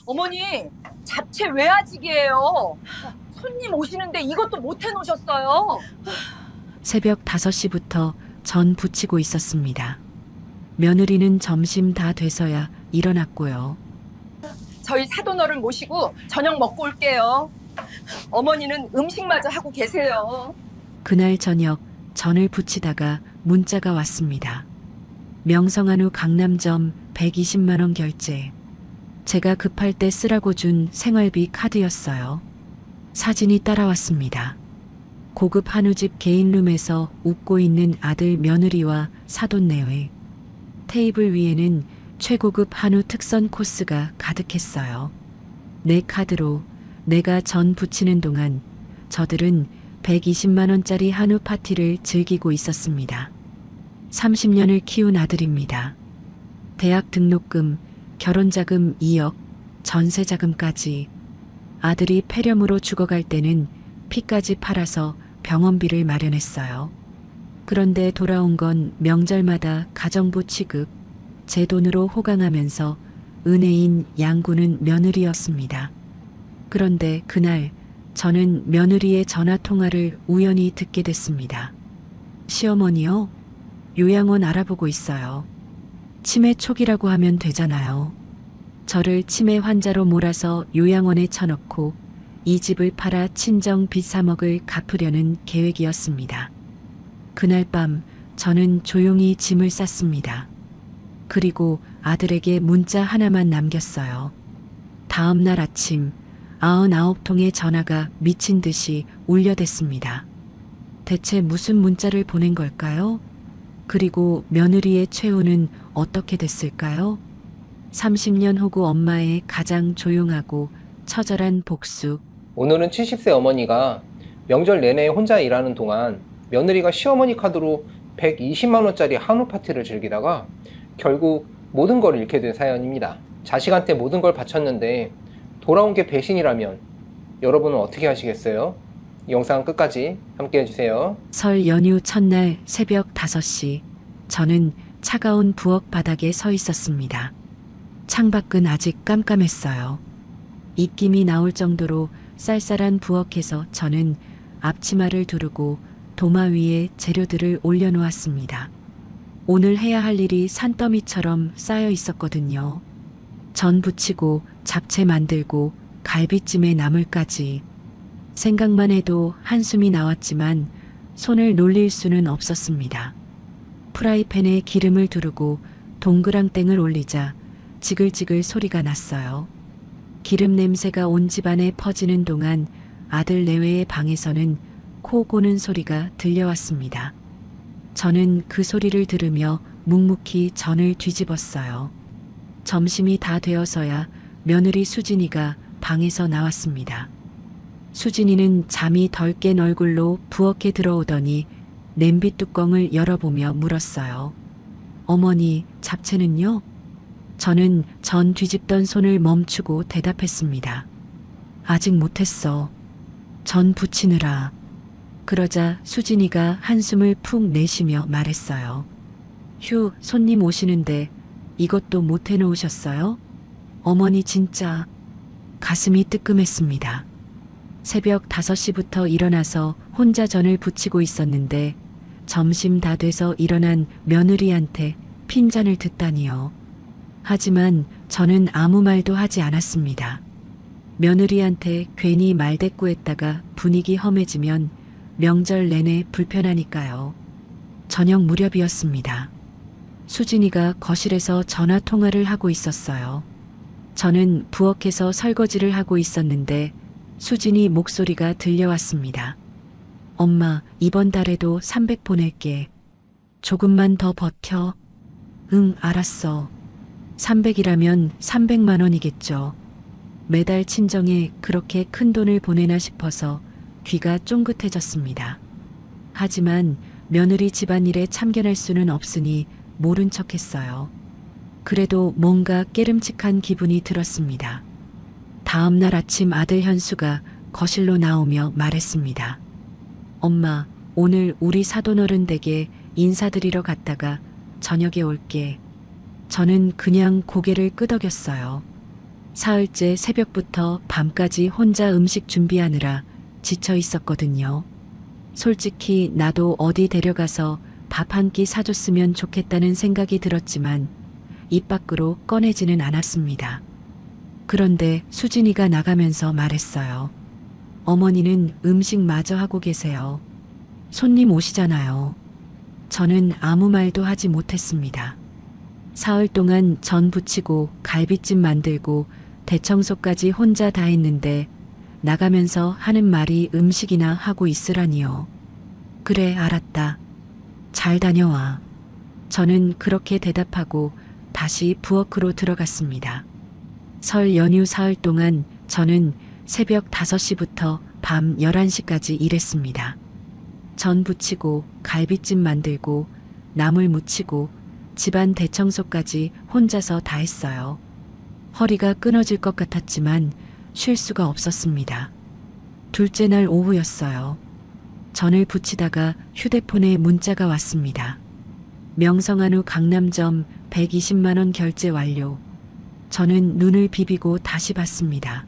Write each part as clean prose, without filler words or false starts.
어머니, 잡채 왜 아직이에요? 손님 오시는데 이것도 못 해놓으셨어요. 새벽 5시부터 전 부치고 있었습니다. 며느리는 점심 다 돼서야 일어났고요. 저희 사돈어른 모시고 저녁 먹고 올게요. 어머니는 음식마저 하고 계세요. 그날 저녁 전을 부치다가 문자가 왔습니다. 명성한우 강남점 120만 원 결제. 제가 급할 때 쓰라고 준 생활비 카드였어요. 사진이 따라왔습니다. 고급 한우집 개인룸에서 웃고 있는 아들 며느리와 사돈 내외. 테이블 위에는 최고급 한우 특선 코스가 가득했어요. 내 카드로 내가 전 부치는 동안 저들은 120만 원짜리 한우 파티를 즐기고 있었습니다. 30년을 키운 아들입니다. 대학 등록금, 결혼자금 2억, 전세자금까지. 아들이 폐렴으로 죽어갈 때는 피까지 팔아서 병원비를 마련했어요. 그런데 돌아온 건 명절마다 가정부 취급, 제 돈으로 호강하면서 은혜인 양구는 며느리였습니다. 그런데 그날 저는 며느리의 전화 통화를 우연히 듣게 됐습니다. 시어머니요? 요양원 알아보고 있어요. 치매 초기라고 하면 되잖아요. 저를 치매 환자로 몰아서 요양원에 쳐넣고 이 집을 팔아 친정 빚 3억을 갚으려는 계획이었습니다. 그날 밤 저는 조용히 짐을 쌌습니다. 그리고 아들에게 문자 하나만 남겼어요. 다음 날 아침 99통의 전화가 미친 듯이 울려댔습니다. 대체 무슨 문자를 보낸 걸까요? 그리고 며느리의 최후는 어떻게 됐을까요? 30년 호구 엄마의 가장 조용하고 처절한 복수. 오늘은 70세 어머니가 명절 내내 혼자 일하는 동안 며느리가 시어머니 카드로 120만 원짜리 한우 파티를 즐기다가 결국 모든 걸 잃게 된 사연입니다. 자식한테 모든 걸 바쳤는데 돌아온 게 배신이라면 여러분은 어떻게 하시겠어요? 이 영상 끝까지 함께 해주세요. 설 연휴 첫날 새벽 5시, 저는 차가운 부엌 바닥에 서 있었습니다. 창밖은 아직 깜깜했어요. 입김이 나올 정도로 쌀쌀한 부엌에서 저는 앞치마를 두르고 도마 위에 재료들을 올려놓았습니다. 오늘 해야 할 일이 산더미처럼 쌓여 있었거든요. 전 부치고 잡채 만들고 갈비찜에 나물까지. 생각만 해도 한숨이 나왔지만 손을 놀릴 수는 없었습니다. 프라이팬에 기름을 두르고 동그랑땡을 올리자 지글지글 소리가 났어요. 기름 냄새가 온 집안에 퍼지는 동안 아들 내외의 방에서는 코 고는 소리가 들려왔습니다. 저는 그 소리를 들으며 묵묵히 전을 뒤집었어요. 점심이 다 되어서야 며느리 수진이가 방에서 나왔습니다. 수진이는 잠이 덜 깬 얼굴로 부엌에 들어오더니 냄비 뚜껑을 열어보며 물었어요. 어머니, 잡채는요? 저는 전 뒤집던 손을 멈추고 대답했습니다. 아직 못했어. 전 부치느라. 그러자 수진이가 한숨을 푹 내쉬며 말했어요. 휴, 손님 오시는데 이것도 못 해놓으셨어요? 어머니 진짜. 가슴이 뜨끔했습니다. 새벽 5시부터 일어나서 혼자 전을 부치고 있었는데 점심 다 돼서 일어난 며느리한테 핀잔을 듣다니요. 하지만 저는 아무 말도 하지 않았습니다. 며느리한테 괜히 말대꾸했다가 분위기 험해지면 명절 내내 불편하니까요. 저녁 무렵이었습니다. 수진이가 거실에서 전화 통화를 하고 있었어요. 저는 부엌에서 설거지를 하고 있었는데 수진이 목소리가 들려왔습니다. 엄마, 이번 달에도 300 보낼게. 조금만 더 버텨. 응, 알았어. 300이라면 300만 원이겠죠. 매달 친정에 그렇게 큰 돈을 보내나 싶어서 귀가 쫑긋해졌습니다. 하지만 며느리 집안일에 참견할 수는 없으니 모른 척했어요. 그래도 뭔가 깨름칙한 기분이 들었습니다. 다음 날 아침 아들 현수가 거실로 나오며 말했습니다. 엄마, 오늘 우리 사돈어른 댁에 인사드리러 갔다가 저녁에 올게. 저는 그냥 고개를 끄덕였어요. 사흘째 새벽부터 밤까지 혼자 음식 준비하느라 지쳐 있었거든요. 솔직히 나도 어디 데려가서 밥 한 끼 사줬으면 좋겠다는 생각이 들었지만 입 밖으로 꺼내지는 않았습니다. 그런데 수진이가 나가면서 말했어요. 어머니는 음식 마저 하고 계세요. 손님 오시잖아요. 저는 아무 말도 하지 못했습니다. 사흘 동안 전 부치고 갈비찜 만들고 대청소까지 혼자 다 했는데 나가면서 하는 말이 음식이나 하고 있으라니요. 그래, 알았다. 잘 다녀와. 저는 그렇게 대답하고 다시 부엌으로 들어갔습니다. 설 연휴 사흘 동안 저는 새벽 5시부터 밤 11시까지 일했습니다. 전 부치고 갈비찜 만들고 나물 무치고 집안 대청소까지 혼자서 다 했어요. 허리가 끊어질 것 같았지만 쉴 수가 없었습니다. 둘째 날 오후였어요. 전을 부치다가 휴대폰에 문자가 왔습니다. 명성한우 강남점 120만 원 결제 완료. 저는 눈을 비비고 다시 봤습니다.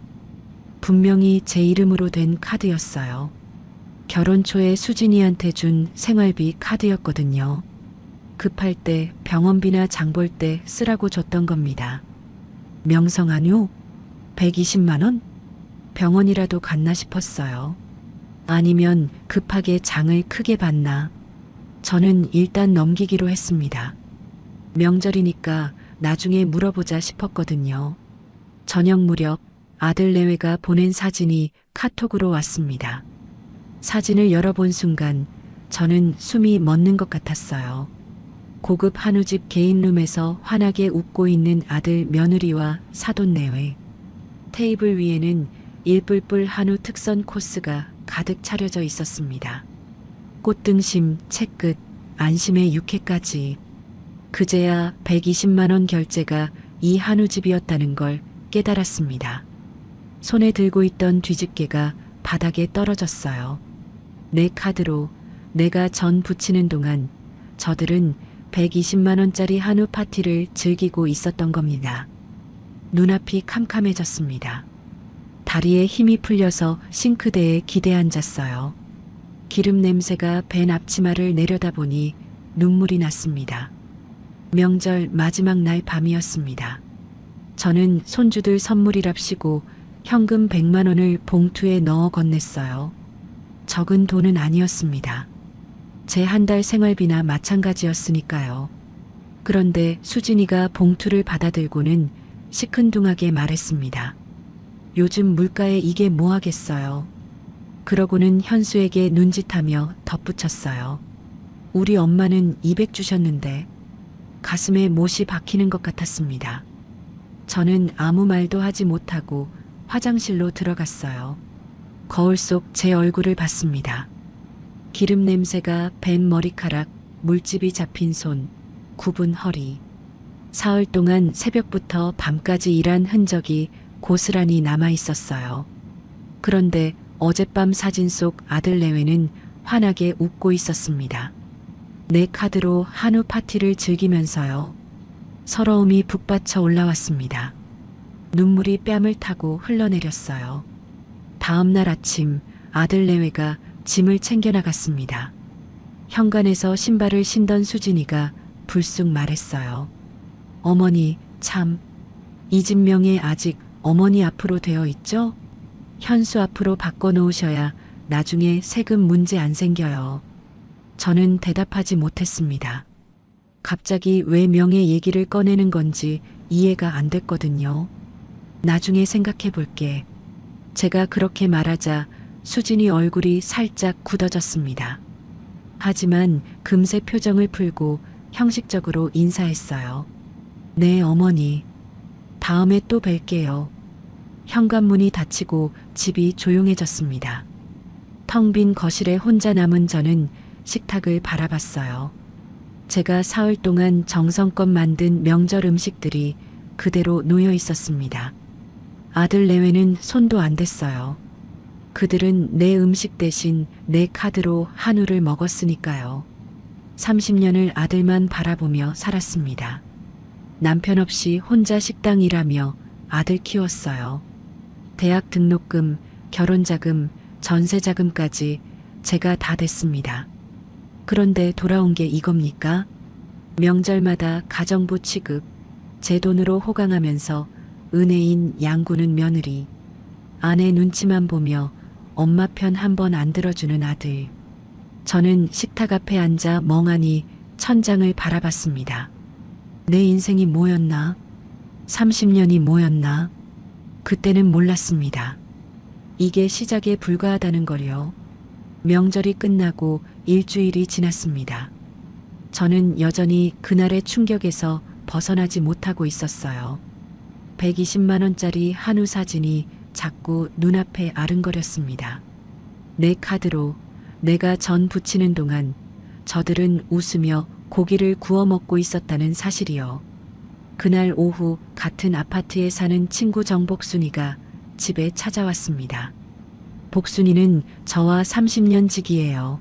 분명히 제 이름으로 된 카드였어요. 결혼 초에 수진이한테 준 생활비 카드였거든요. 급할 때 병원비나 장 볼 때 쓰라고 줬던 겁니다. 명성한우? 120만 원? 병원이라도 갔나 싶었어요. 아니면 급하게 장을 크게 봤나. 저는 일단 넘기기로 했습니다. 명절이니까 나중에 물어보자 싶었거든요. 저녁 무렵 아들 내외가 보낸 사진이 카톡으로 왔습니다. 사진을 열어본 순간 저는 숨이 멎는 것 같았어요. 고급 한우집 개인룸에서 환하게 웃고 있는 아들 며느리와 사돈 내외. 테이블 위에는 일뿔뿔 한우 특선 코스가 가득 차려져 있었습니다. 꽃등심, 채끝, 안심의 육회까지. 그제야 120만 원 결제가 이 한우집이었다는 걸 깨달았습니다. 손에 들고 있던 뒤집개가 바닥에 떨어졌어요. 내 카드로 내가 전 부치는 동안 저들은 120만 원짜리 한우 파티를 즐기고 있었던 겁니다. 눈앞이 캄캄해졌습니다. 다리에 힘이 풀려서 싱크대에 기대 앉았어요. 기름 냄새가 밴 앞치마를 내려다보니 눈물이 났습니다. 명절 마지막 날 밤이었습니다. 저는 손주들 선물이랍시고 현금 100만 원을 봉투에 넣어 건넸어요. 적은 돈은 아니었습니다. 제 한 달 생활비나 마찬가지였으니까요. 그런데 수진이가 봉투를 받아들고는 시큰둥하게 말했습니다. 요즘 물가에 이게 뭐 하겠어요. 그러고는 현수에게 눈짓하며 덧붙였어요. 우리 엄마는 200 주셨는데. 가슴에 못이 박히는 것 같았습니다. 저는 아무 말도 하지 못하고 화장실로 들어갔어요. 거울 속 제 얼굴을 봤습니다. 기름 냄새가 밴 머리카락, 물집이 잡힌 손, 굽은 허리. 사흘 동안 새벽부터 밤까지 일한 흔적이 고스란히 남아 있었어요. 그런데 어젯밤 사진 속 아들 내외는 환하게 웃고 있었습니다. 내 카드로 한우 파티를 즐기면서요. 서러움이 북받쳐 올라왔습니다. 눈물이 뺨을 타고 흘러내렸어요. 다음 날 아침 아들 내외가 짐을 챙겨 나갔습니다. 현관에서 신발을 신던 수진이가 불쑥 말했어요. 어머니, 참, 이 집 명에 아직 어머니 앞으로 되어 있죠? 현수 앞으로 바꿔놓으셔야 나중에 세금 문제 안 생겨요. 저는 대답하지 못했습니다. 갑자기 왜 명예 얘기를 꺼내는 건지 이해가 안 됐거든요. 나중에 생각해 볼게. 제가 그렇게 말하자 수진이 얼굴이 살짝 굳어졌습니다. 하지만 금세 표정을 풀고 형식적으로 인사했어요. 네, 어머니. 다음에 또 뵐게요. 현관문이 닫히고 집이 조용해졌습니다. 텅 빈 거실에 혼자 남은 저는 식탁을 바라봤어요. 제가 사흘 동안 정성껏 만든 명절 음식들이 그대로 놓여 있었습니다. 아들 내외는 손도 안 댔어요. 그들은 내 음식 대신 내 카드로 한우를 먹었으니까요. 30년을 아들만 바라보며 살았습니다. 남편 없이 혼자 식당 일하며 아들 키웠어요. 대학 등록금, 결혼자금, 전세자금까지 제가 다 댔습니다. 그런데 돌아온 게 이겁니까? 명절마다 가정부 취급, 제 돈으로 호강하면서 은혜인 양구는 며느리, 아내 눈치만 보며 엄마 편 한 번 안 들어주는 아들. 저는 식탁 앞에 앉아 멍하니 천장을 바라봤습니다. 내 인생이 뭐였나? 30년이 뭐였나? 그때는 몰랐습니다. 이게 시작에 불과하다는 걸요. 명절이 끝나고 일주일이 지났습니다. 저는 여전히 그날의 충격에서 벗어나지 못하고 있었어요. 120만 원짜리 한우 사진이 자꾸 눈앞에 아른거렸습니다. 내 카드로 내가 전 부치는 동안 저들은 웃으며 고기를 구워 먹고 있었다는 사실이요. 그날 오후 같은 아파트에 사는 친구 정복순이가 집에 찾아왔습니다. 복순이는 저와 30년 지기예요.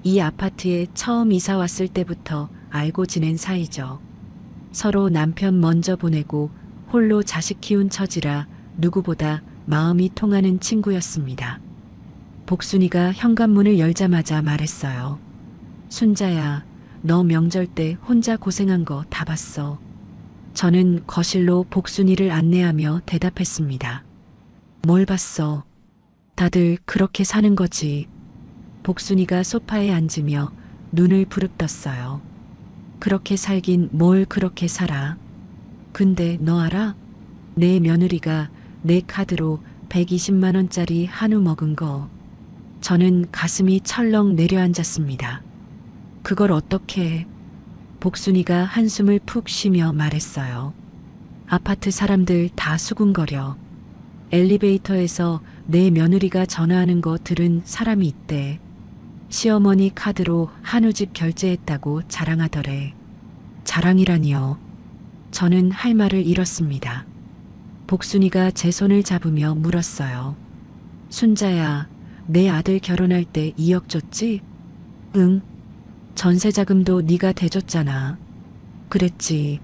이 아파트에 처음 이사 왔을 때부터 알고 지낸 사이죠. 서로 남편 먼저 보내고 홀로 자식 키운 처지라 누구보다 마음이 통하는 친구였습니다. 복순이가 현관문을 열자마자 말했어요. 순자야, 너 명절 때 혼자 고생한 거 다 봤어. 저는 거실로 복순이를 안내하며 대답했습니다. 뭘 봤어? 다들 그렇게 사는 거지. 복순이가 소파에 앉으며 눈을 부릅떴어요. 그렇게 살긴 뭘 그렇게 살아. 근데 너 알아? 내 며느리가 내 카드로 120만 원짜리 한우 먹은 거. 저는 가슴이 철렁 내려앉았습니다. 그걸 어떻게 해? 복순이가 한숨을 푹 쉬며 말했어요. 아파트 사람들 다 수군거려. 엘리베이터에서 내 며느리가 전화하는 거 들은 사람이 있대. 시어머니 카드로 한우집 결제했다고 자랑하더래. 자랑이라니요. 저는 할 말을 잃었습니다. 복순이가 제 손을 잡으며 물었어요. 순자야, 내 아들 결혼할 때 2억 줬지? 응. 전세자금도 네가 대줬잖아. 그랬지.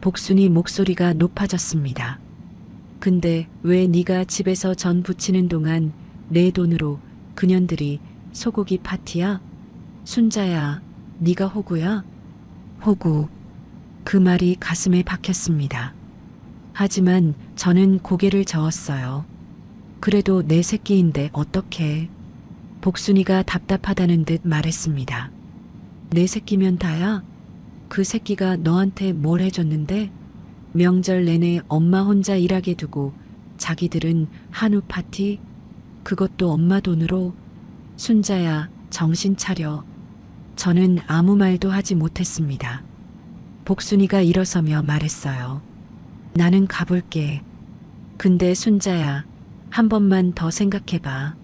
복순이 목소리가 높아졌습니다. 근데 왜 네가 집에서 전 부치는 동안 내 돈으로 그년들이 소고기 파티야? 순자야, 네가 호구야? 호구. 그 말이 가슴에 박혔습니다. 하지만 저는 고개를 저었어요. 그래도 내 새끼인데 어떡해. 복순이가 답답하다는 듯 말했습니다. 내 새끼면 다야? 그 새끼가 너한테 뭘 해줬는데? 명절 내내 엄마 혼자 일하게 두고 자기들은 한우 파티? 그것도 엄마 돈으로? 순자야, 정신 차려. 저는 아무 말도 하지 못했습니다. 복순이가 일어서며 말했어요. 나는 가볼게. 근데 순자야, 한 번만 더 생각해봐.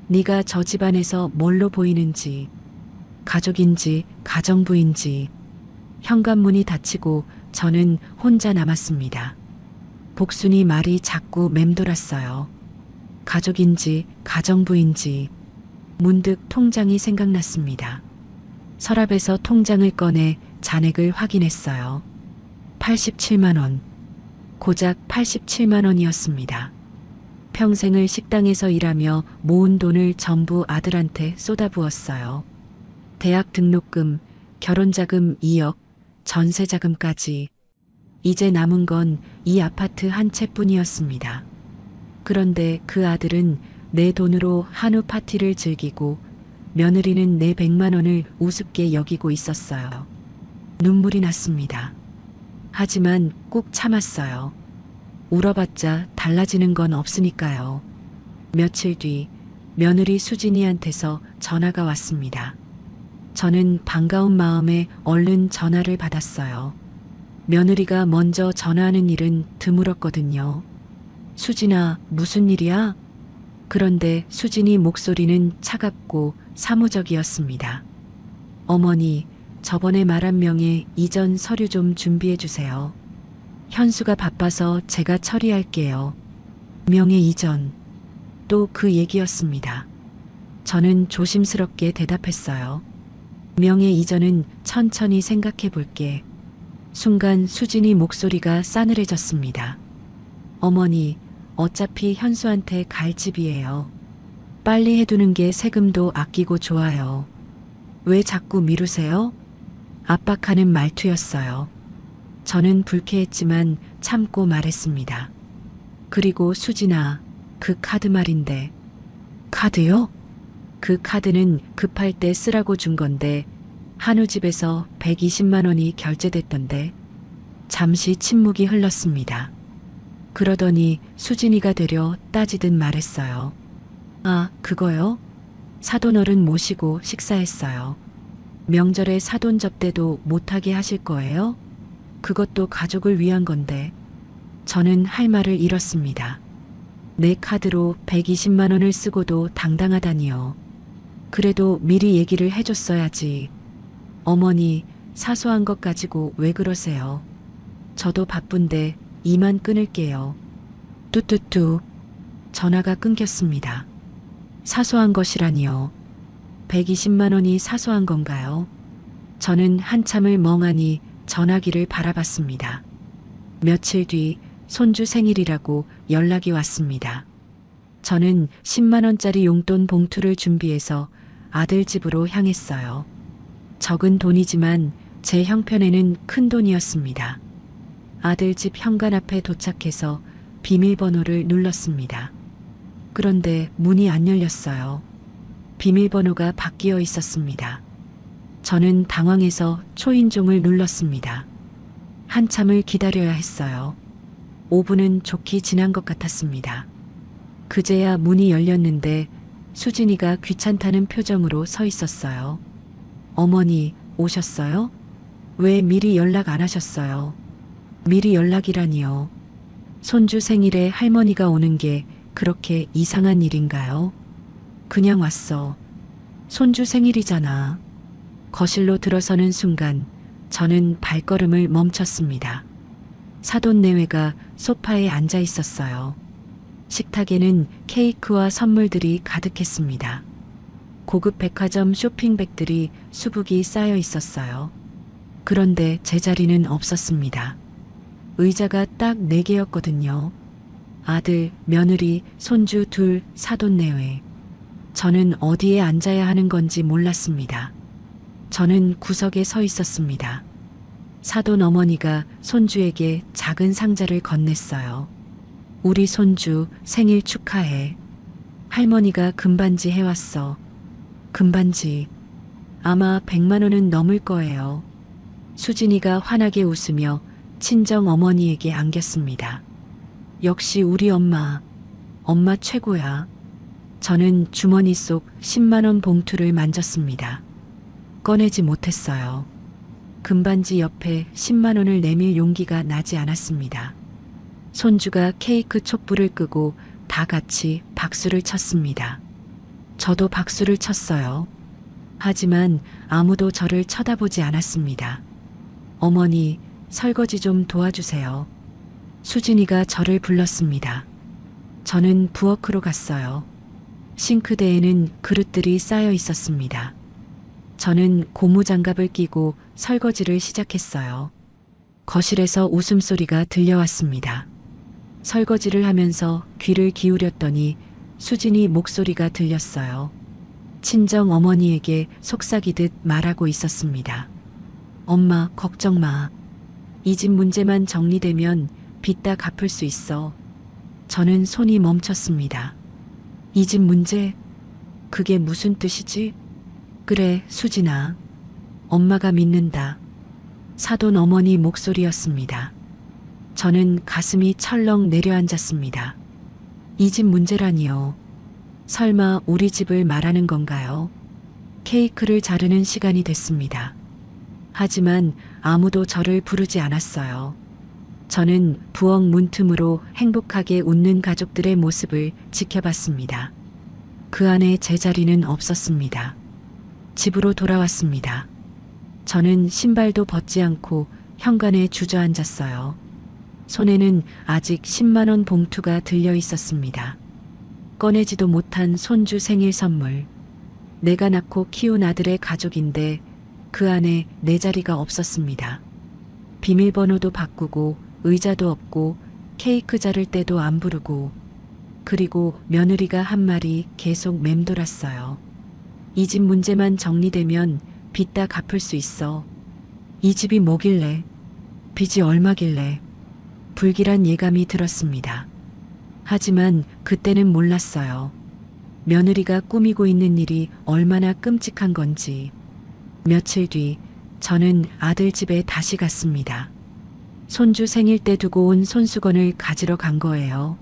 네가 저 집안에서 뭘로 보이는지, 가족인지 가정부인지. 현관문이 닫히고 저는 혼자 남았습니다. 복순이 말이 자꾸 맴돌았어요. 가족인지 가정부인지. 문득 통장이 생각났습니다. 서랍에서 통장을 꺼내 잔액을 확인했어요. 87만 원. 고작 87만 원이었습니다. 평생을 식당에서 일하며 모은 돈을 전부 아들한테 쏟아부었어요. 대학 등록금, 결혼자금 2억, 전세자금까지. 이제 남은 건 이 아파트 한 채뿐이었습니다. 그런데 그 아들은 내 돈으로 한우 파티를 즐기고 며느리는 내 100만 원을 우습게 여기고 있었어요. 눈물이 났습니다. 하지만 꾹 참았어요. 울어봤자 달라지는 건 없으니까요. 며칠 뒤 며느리 수진이한테서 전화가 왔습니다. 저는 반가운 마음에 얼른 전화를 받았어요. 며느리가 먼저 전화하는 일은 드물었거든요. 수진아, 무슨 일이야? 그런데 수진이 목소리는 차갑고 사무적이었습니다. 어머니, 저번에 말한 명의 이전 서류 좀 준비해 주세요. 현수가 바빠서 제가 처리할게요. 명의 이전. 또 그 얘기였습니다. 저는 조심스럽게 대답했어요. 명의 이전은 천천히 생각해 볼게. 순간 수진이 목소리가 싸늘해졌습니다. 어머니, 어차피 현수한테 갈 집이에요. 빨리 해두는 게 세금도 아끼고 좋아요. 왜 자꾸 미루세요? 압박하는 말투였어요. 저는 불쾌했지만 참고 말했습니다. 그리고 수진아, 그 카드 말인데. 카드요? 그 카드는 급할 때 쓰라고 준 건데 한우 집에서 120만 원이 결제됐던데. 잠시 침묵이 흘렀습니다. 그러더니 수진이가 되려 따지듯 말했어요. 아, 그거요? 사돈어른 모시고 식사했어요. 명절에 사돈 접대도 못하게 하실 거예요? 그것도 가족을 위한 건데. 저는 할 말을 잃었습니다. 내 카드로 120만 원을 쓰고도 당당하다니요. 그래도 미리 얘기를 해줬어야지. 어머니, 사소한 것 가지고 왜 그러세요? 저도 바쁜데 이만 끊을게요. 뚜뚜뚜. 전화가 끊겼습니다. 사소한 것이라니요. 120만 원이 사소한 건가요? 저는 한참을 멍하니 전화기를 바라봤습니다. 며칠 뒤 손주 생일이라고 연락이 왔습니다. 저는 10만 원짜리 용돈 봉투를 준비해서 아들 집으로 향했어요. 적은 돈이지만 제 형편에는 큰 돈이었습니다. 아들 집 현관 앞에 도착해서 비밀번호를 눌렀습니다. 그런데 문이 안 열렸어요. 비밀번호가 바뀌어 있었습니다. 저는 당황해서 초인종을 눌렀습니다. 한참을 기다려야 했어요. 5분은 좋게 지난 것 같았습니다. 그제야 문이 열렸는데 수진이가 귀찮다는 표정으로 서 있었어요. 어머니, 오셨어요? 왜 미리 연락 안 하셨어요? 미리 연락이라니요. 손주 생일에 할머니가 오는 게 그렇게 이상한 일인가요? 그냥 왔어. 손주 생일이잖아. 거실로 들어서는 순간 저는 발걸음을 멈췄습니다. 사돈 내외가 소파에 앉아 있었어요. 식탁에는 케이크와 선물들이 가득했습니다. 고급 백화점 쇼핑백들이 수북이 쌓여 있었어요. 그런데 제 자리는 없었습니다. 의자가 딱 4개였거든요. 아들, 며느리, 손주 둘, 사돈 내외. 저는 어디에 앉아야 하는 건지 몰랐습니다. 저는 구석에 서 있었습니다. 사돈 어머니가 손주에게 작은 상자를 건넸어요. 우리 손주 생일 축하해. 할머니가 금반지 해왔어. 금반지. 아마 100만 원은 넘을 거예요. 수진이가 환하게 웃으며 친정 어머니에게 안겼습니다. 역시 우리 엄마. 엄마 최고야. 저는 주머니 속 10만 원 봉투를 만졌습니다. 꺼내지 못했어요. 금반지 옆에 10만 원을 내밀 용기가 나지 않았습니다. 손주가 케이크 촛불을 끄고 다 같이 박수를 쳤습니다. 저도 박수를 쳤어요. 하지만 아무도 저를 쳐다보지 않았습니다. 어머니, 설거지 좀 도와주세요. 수진이가 저를 불렀습니다. 저는 부엌으로 갔어요. 싱크대에는 그릇들이 쌓여 있었습니다. 저는 고무장갑을 끼고 설거지를 시작했어요. 거실에서 웃음소리가 들려왔습니다. 설거지를 하면서 귀를 기울였더니 수진이 목소리가 들렸어요. 친정 어머니에게 속삭이듯 말하고 있었습니다. 엄마, 걱정 마. 이 집 문제만 정리되면 빚 다 갚을 수 있어. 저는 손이 멈췄습니다. 이 집 문제? 그게 무슨 뜻이지? 그래, 수진아. 엄마가 믿는다. 사돈 어머니 목소리였습니다. 저는 가슴이 철렁 내려앉았습니다. 이 집 문제라니요. 설마 우리 집을 말하는 건가요? 케이크를 자르는 시간이 됐습니다. 하지만 아무도 저를 부르지 않았어요. 저는 부엌 문틈으로 행복하게 웃는 가족들의 모습을 지켜봤습니다. 그 안에 제 자리는 없었습니다. 집으로 돌아왔습니다. 저는 신발도 벗지 않고 현관에 주저앉았어요. 손에는 아직 10만 원 봉투가 들려 있었습니다. 꺼내지도 못한 손주 생일 선물. 내가 낳고 키운 아들의 가족인데 그 안에 내 자리가 없었습니다. 비밀번호도 바꾸고 의자도 없고 케이크 자를 때도 안 부르고, 그리고 며느리가 한 말이 계속 맴돌았어요. 이 집 문제만 정리되면 빚 다 갚을 수 있어. 이 집이 뭐길래, 빚이 얼마길래. 불길한 예감이 들었습니다. 하지만 그때는 몰랐어요. 며느리가 꾸미고 있는 일이 얼마나 끔찍한 건지. 며칠 뒤 저는 아들 집에 다시 갔습니다. 손주 생일 때 두고 온 손수건을 가지러 간 거예요.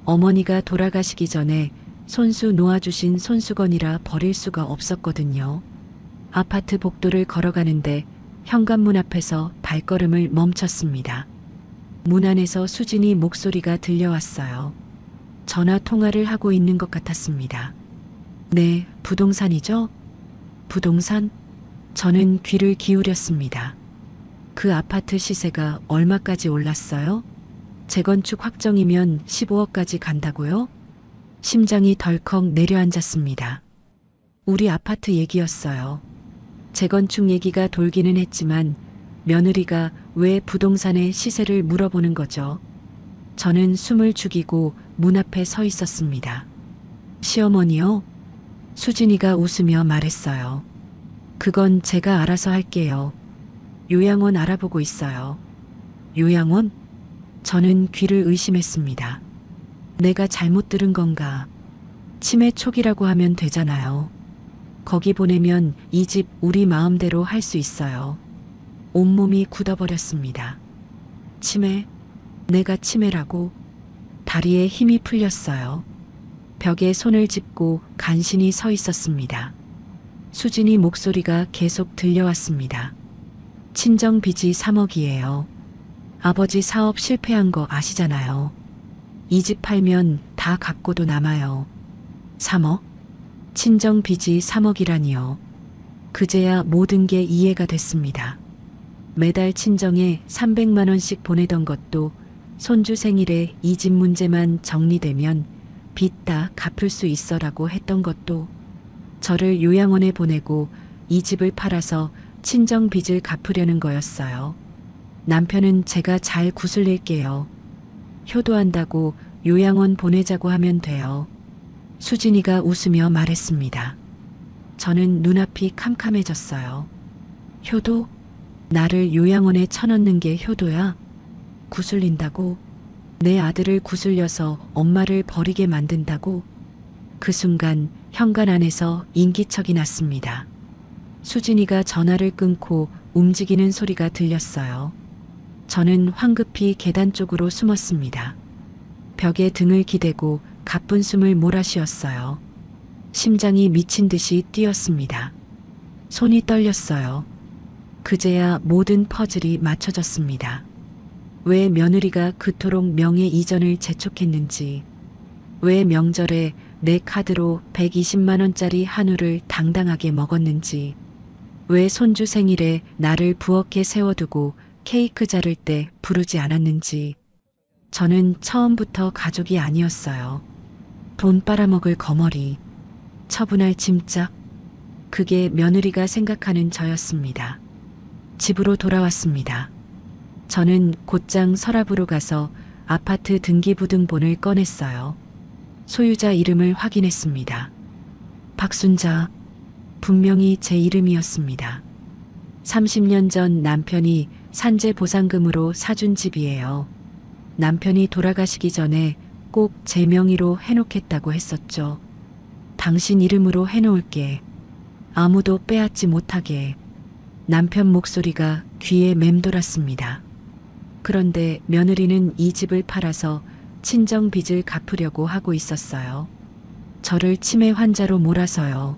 어머니가 돌아가시기 전에 손수 놓아주신 손수건이라 버릴 수가 없었거든요. 아파트 복도를 걸어가는데 현관문 앞에서 발걸음을 멈췄습니다. 문 안에서 수진이 목소리가 들려왔어요. 전화 통화를 하고 있는 것 같았습니다. 네, 부동산이죠? 부동산? 저는 귀를 기울였습니다. 그 아파트 시세가 얼마까지 올랐어요? 재건축 확정이면 15억까지 간다고요? 심장이 덜컥 내려앉았습니다. 우리 아파트 얘기였어요. 재건축 얘기가 돌기는 했지만 며느리가 왜 부동산의 시세를 물어보는 거죠? 저는 숨을 죽이고 문 앞에 서 있었습니다. 시어머니요? 수진이가 웃으며 말했어요. 그건 제가 알아서 할게요. 요양원 알아보고 있어요. 요양원? 저는 귀를 의심했습니다. 내가 잘못 들은 건가? 치매 초기라고 하면 되잖아요. 거기 보내면 이 집 우리 마음대로 할 수 있어요. 온몸이 굳어버렸습니다. 치매? 내가 치매라고? 다리에 힘이 풀렸어요. 벽에 손을 짚고 간신히 서 있었습니다. 수진이 목소리가 계속 들려왔습니다. 친정 빚이 3억이에요. 아버지 사업 실패한 거 아시잖아요. 이 집 팔면 다 갚고도 남아요. 3억? 친정 빚이 3억이라니요. 그제야 모든 게 이해가 됐습니다. 매달 친정에 300만 원씩 보내던 것도 손주 생일에 이 집 문제만 정리되면 빚 다 갚을 수 있어라고 했던 것도 저를 요양원에 보내고 이 집을 팔아서 친정 빚을 갚으려는 거였어요. 남편은 제가 잘 구슬릴게요. 효도한다고 요양원 보내자고 하면 돼요. 수진이가 웃으며 말했습니다. 저는 눈앞이 캄캄해졌어요. 효도? 나를 요양원에 쳐넣는 게 효도야? 구슬린다고? 내 아들을 구슬려서 엄마를 버리게 만든다고? 그 순간 현관 안에서 인기척이 났습니다. 수진이가 전화를 끊고 움직이는 소리가 들렸어요. 저는 황급히 계단 쪽으로 숨었습니다. 벽에 등을 기대고 가쁜 숨을 몰아쉬었어요. 심장이 미친 듯이 뛰었습니다. 손이 떨렸어요. 그제야 모든 퍼즐이 맞춰졌습니다. 왜 며느리가 그토록 명예 이전을 재촉했는지, 왜 명절에 내 카드로 120만 원짜리 한우를 당당하게 먹었는지, 왜 손주 생일에 나를 부엌에 세워두고 케이크 자를 때 부르지 않았는지. 저는 처음부터 가족이 아니었어요. 돈 빨아먹을 거머리, 처분할 짐짝, 그게 며느리가 생각하는 저였습니다. 집으로 돌아왔습니다. 저는 곧장 서랍으로 가서 아파트 등기부등본을 꺼냈어요. 소유자 이름을 확인했습니다. 박순자, 분명히 제 이름이었습니다. 30년 전 남편이 산재 보상금으로 사준 집이에요. 남편이 돌아가시기 전에 꼭 제 명의로 해놓겠다고 했었죠. 당신 이름으로 해놓을게. 아무도 빼앗지 못하게. 남편 목소리가 귀에 맴돌았습니다. 그런데 며느리는 이 집을 팔아서 친정 빚을 갚으려고 하고 있었어요. 저를 치매 환자로 몰아서요.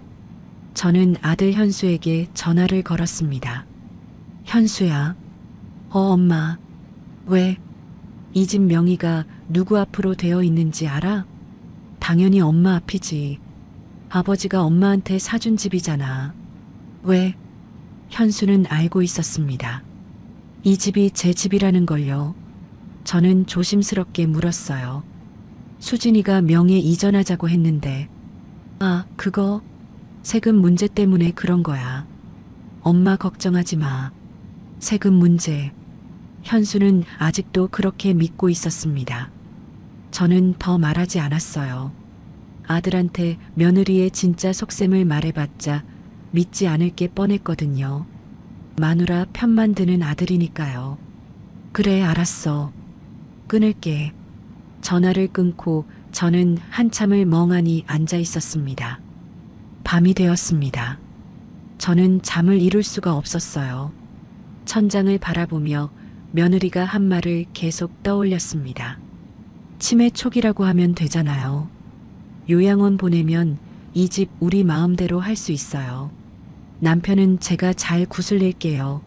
저는 아들 현수에게 전화를 걸었습니다. 현수야. 엄마. 왜? 이 집 명의가 누구 앞으로 되어 있는지 알아? 당연히 엄마 앞이지. 아버지가 엄마한테 사준 집이잖아. 왜? 현수는 알고 있었습니다. 이 집이 제 집이라는 걸요. 저는 조심스럽게 물었어요. 수진이가 명예 이전하자고 했는데. 아, 그거 세금 문제 때문에 그런 거야. 엄마 걱정하지 마. 세금 문제. 현수는 아직도 그렇게 믿고 있었습니다. 저는 더 말하지 않았어요. 아들한테 며느리의 진짜 속셈을 말해봤자 믿지 않을 게 뻔했거든요. 마누라 편만 드는 아들이니까요. 그래, 알았어. 끊을게. 전화를 끊고 저는 한참을 멍하니 앉아 있었습니다. 밤이 되었습니다. 저는 잠을 이룰 수가 없었어요. 천장을 바라보며 며느리가 한 말을 계속 떠올렸습니다. 치매 초기라고 하면 되잖아요. 요양원 보내면 이 집 우리 마음대로 할 수 있어요. 남편은 제가 잘 구슬릴게요.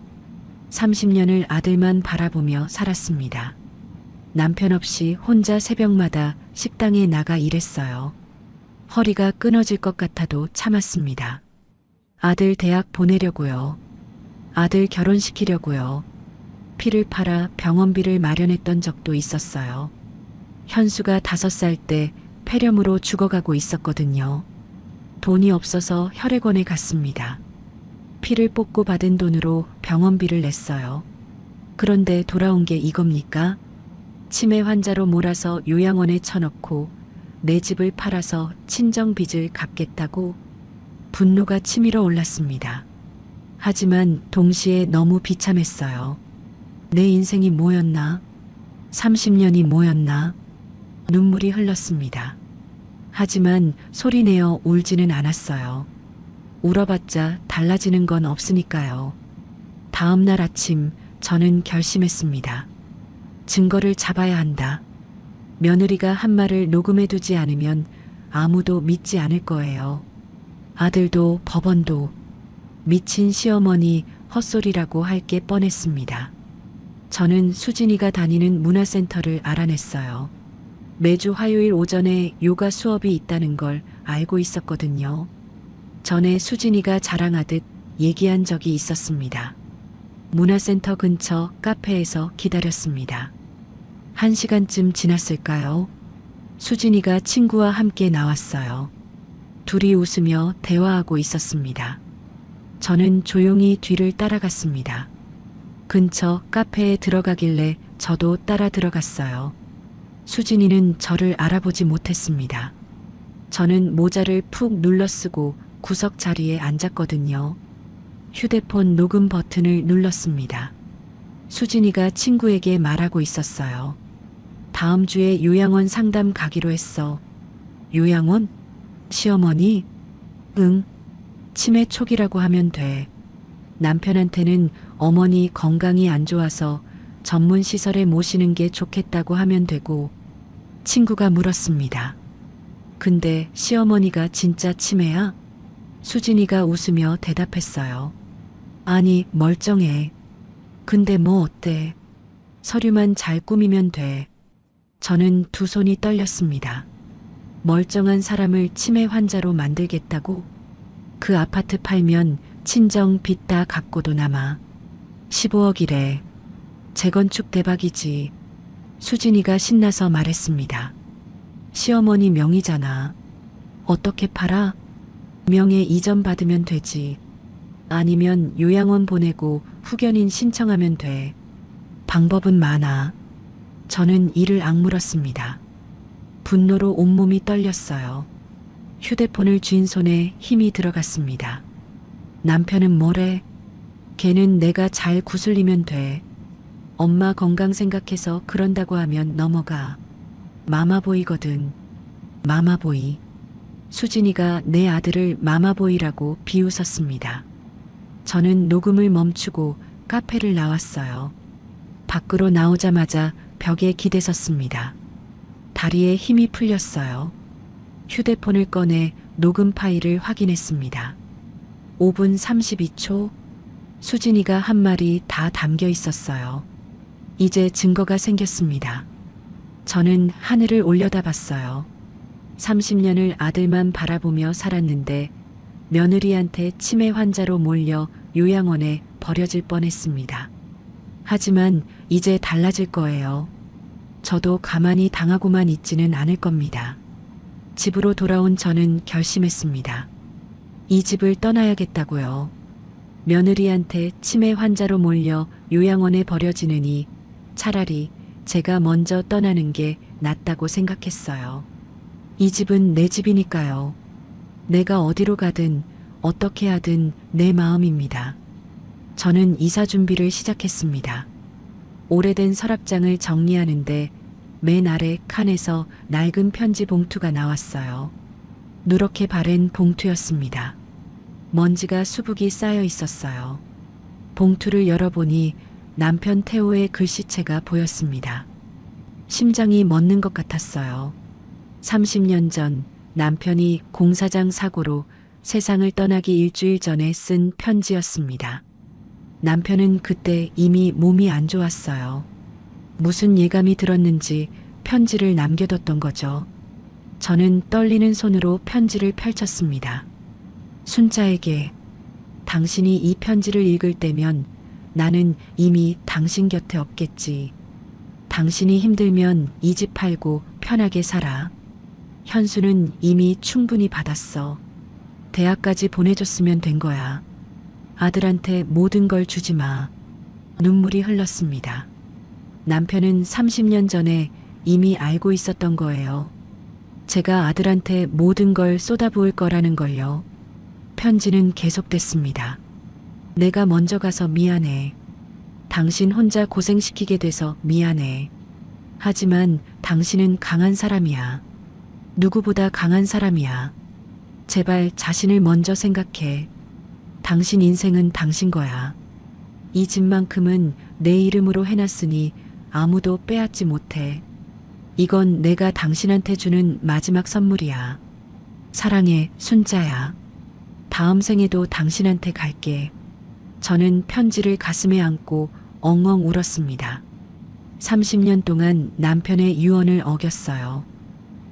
30년을 아들만 바라보며 살았습니다. 남편 없이 혼자 새벽마다 식당에 나가 일했어요. 허리가 끊어질 것 같아도 참았습니다. 아들 대학 보내려고요. 아들 결혼시키려고요. 피를 팔아 병원비를 마련했던 적도 있었어요. 현수가 5살 때 폐렴으로 죽어가고 있었거든요. 돈이 없어서 혈액원에 갔습니다. 피를 뽑고 받은 돈으로 병원비를 냈어요. 그런데 돌아온 게 이겁니까? 치매 환자로 몰아서 요양원에 쳐넣고 내 집을 팔아서 친정 빚을 갚겠다고 분노가 치밀어 올랐습니다. 하지만 동시에 너무 비참했어요. 내 인생이 뭐였나? 30년이 뭐였나? 눈물이 흘렀습니다. 하지만 소리내어 울지는 않았어요. 울어봤자 달라지는 건 없으니까요. 다음 날 아침 저는 결심했습니다. 증거를 잡아야 한다. 며느리가 한 말을 녹음해두지 않으면 아무도 믿지 않을 거예요. 아들도 법원도 미친 시어머니 헛소리라고 할 게 뻔했습니다. 저는 수진이가 다니는 문화센터를 알아냈어요. 매주 화요일 오전에 요가 수업이 있다는 걸 알고 있었거든요. 전에 수진이가 자랑하듯 얘기한 적이 있었습니다. 문화센터 근처 카페에서 기다렸습니다. 1시간쯤 지났을까요? 수진이가 친구와 함께 나왔어요. 둘이 웃으며 대화하고 있었습니다. 저는 조용히 뒤를 따라갔습니다. 근처 카페에 들어가길래 저도 따라 들어갔어요. 수진이는 저를 알아보지 못했습니다. 저는 모자를 푹 눌러쓰고 구석 자리에 앉았거든요. 휴대폰 녹음 버튼을 눌렀습니다. 수진이가 친구에게 말하고 있었어요. 다음 주에 요양원 상담 가기로 했어. 요양원? 시어머니? 응. 치매 초기라고 하면 돼. 남편한테는 어머니 건강이 안 좋아서 전문 시설에 모시는 게 좋겠다고 하면 되고, 친구가 물었습니다. 근데 시어머니가 진짜 치매야? 수진이가 웃으며 대답했어요. 아니, 멀쩡해. 근데 뭐 어때? 서류만 잘 꾸미면 돼. 저는 두 손이 떨렸습니다. 멀쩡한 사람을 치매 환자로 만들겠다고? 그 아파트 팔면 친정 빚 다 갚고도 남아. 15억이래. 재건축 대박이지. 수진이가 신나서 말했습니다. 시어머니 명의잖아. 어떻게 팔아? 명예 이전 받으면 되지. 아니면 요양원 보내고 후견인 신청하면 돼. 방법은 많아. 저는 이를 악물었습니다. 분노로 온몸이 떨렸어요. 휴대폰을 쥔 손에 힘이 들어갔습니다. 남편은 뭐래? 걔는 내가 잘 구슬리면 돼. 엄마 건강 생각해서 그런다고 하면 넘어가. 마마보이거든. 마마보이. 수진이가 내 아들을 마마보이라고 비웃었습니다. 저는 녹음을 멈추고 카페를 나왔어요. 밖으로 나오자마자 벽에 기대섰습니다. 다리에 힘이 풀렸어요. 휴대폰을 꺼내 녹음 파일을 확인했습니다. 5분 32초. 수진이가 한 말이 다 담겨 있었어요. 이제 증거가 생겼습니다. 저는 하늘을 올려다봤어요. 30년을 아들만 바라보며 살았는데 며느리한테 치매 환자로 몰려 요양원에 버려질 뻔했습니다. 하지만 이제 달라질 거예요. 저도 가만히 당하고만 있지는 않을 겁니다. 집으로 돌아온 저는 결심했습니다. 이 집을 떠나야겠다고요. 며느리한테 치매 환자로 몰려 요양원에 버려지느니 차라리 제가 먼저 떠나는 게 낫다고 생각했어요. 이 집은 내 집이니까요. 내가 어디로 가든 어떻게 하든 내 마음입니다. 저는 이사 준비를 시작했습니다. 오래된 서랍장을 정리하는데 맨 아래 칸에서 낡은 편지 봉투가 나왔어요. 누렇게 바랜 봉투였습니다. 먼지가 수북이 쌓여 있었어요. 봉투를 열어보니 남편 태호의 글씨체가 보였습니다. 심장이 멎는 것 같았어요. 30년 전 남편이 공사장 사고로 세상을 떠나기 일주일 전에 쓴 편지였습니다. 남편은 그때 이미 몸이 안 좋았어요. 무슨 예감이 들었는지 편지를 남겨뒀던 거죠. 저는 떨리는 손으로 편지를 펼쳤습니다. 순자에게 당신이 이 편지를 읽을 때면 나는 이미 당신 곁에 없겠지. 당신이 힘들면 이 집 팔고 편하게 살아. 현수는 이미 충분히 받았어. 대학까지 보내줬으면 된 거야. 아들한테 모든 걸 주지 마. 눈물이 흘렀습니다. 남편은 30년 전에 이미 알고 있었던 거예요. 제가 아들한테 모든 걸 쏟아부을 거라는 걸요. 편지는 계속됐습니다. 내가 먼저 가서 미안해. 당신 혼자 고생시키게 돼서 미안해. 하지만 당신은 강한 사람이야. 누구보다 강한 사람이야. 제발 자신을 먼저 생각해. 당신 인생은 당신 거야. 이 집만큼은 내 이름으로 해놨으니 아무도 빼앗지 못해. 이건 내가 당신한테 주는 마지막 선물이야. 사랑해, 순자야. 다음 생에도 당신한테 갈게. 저는 편지를 가슴에 안고 엉엉 울었습니다. 30년 동안 남편의 유언을 어겼어요.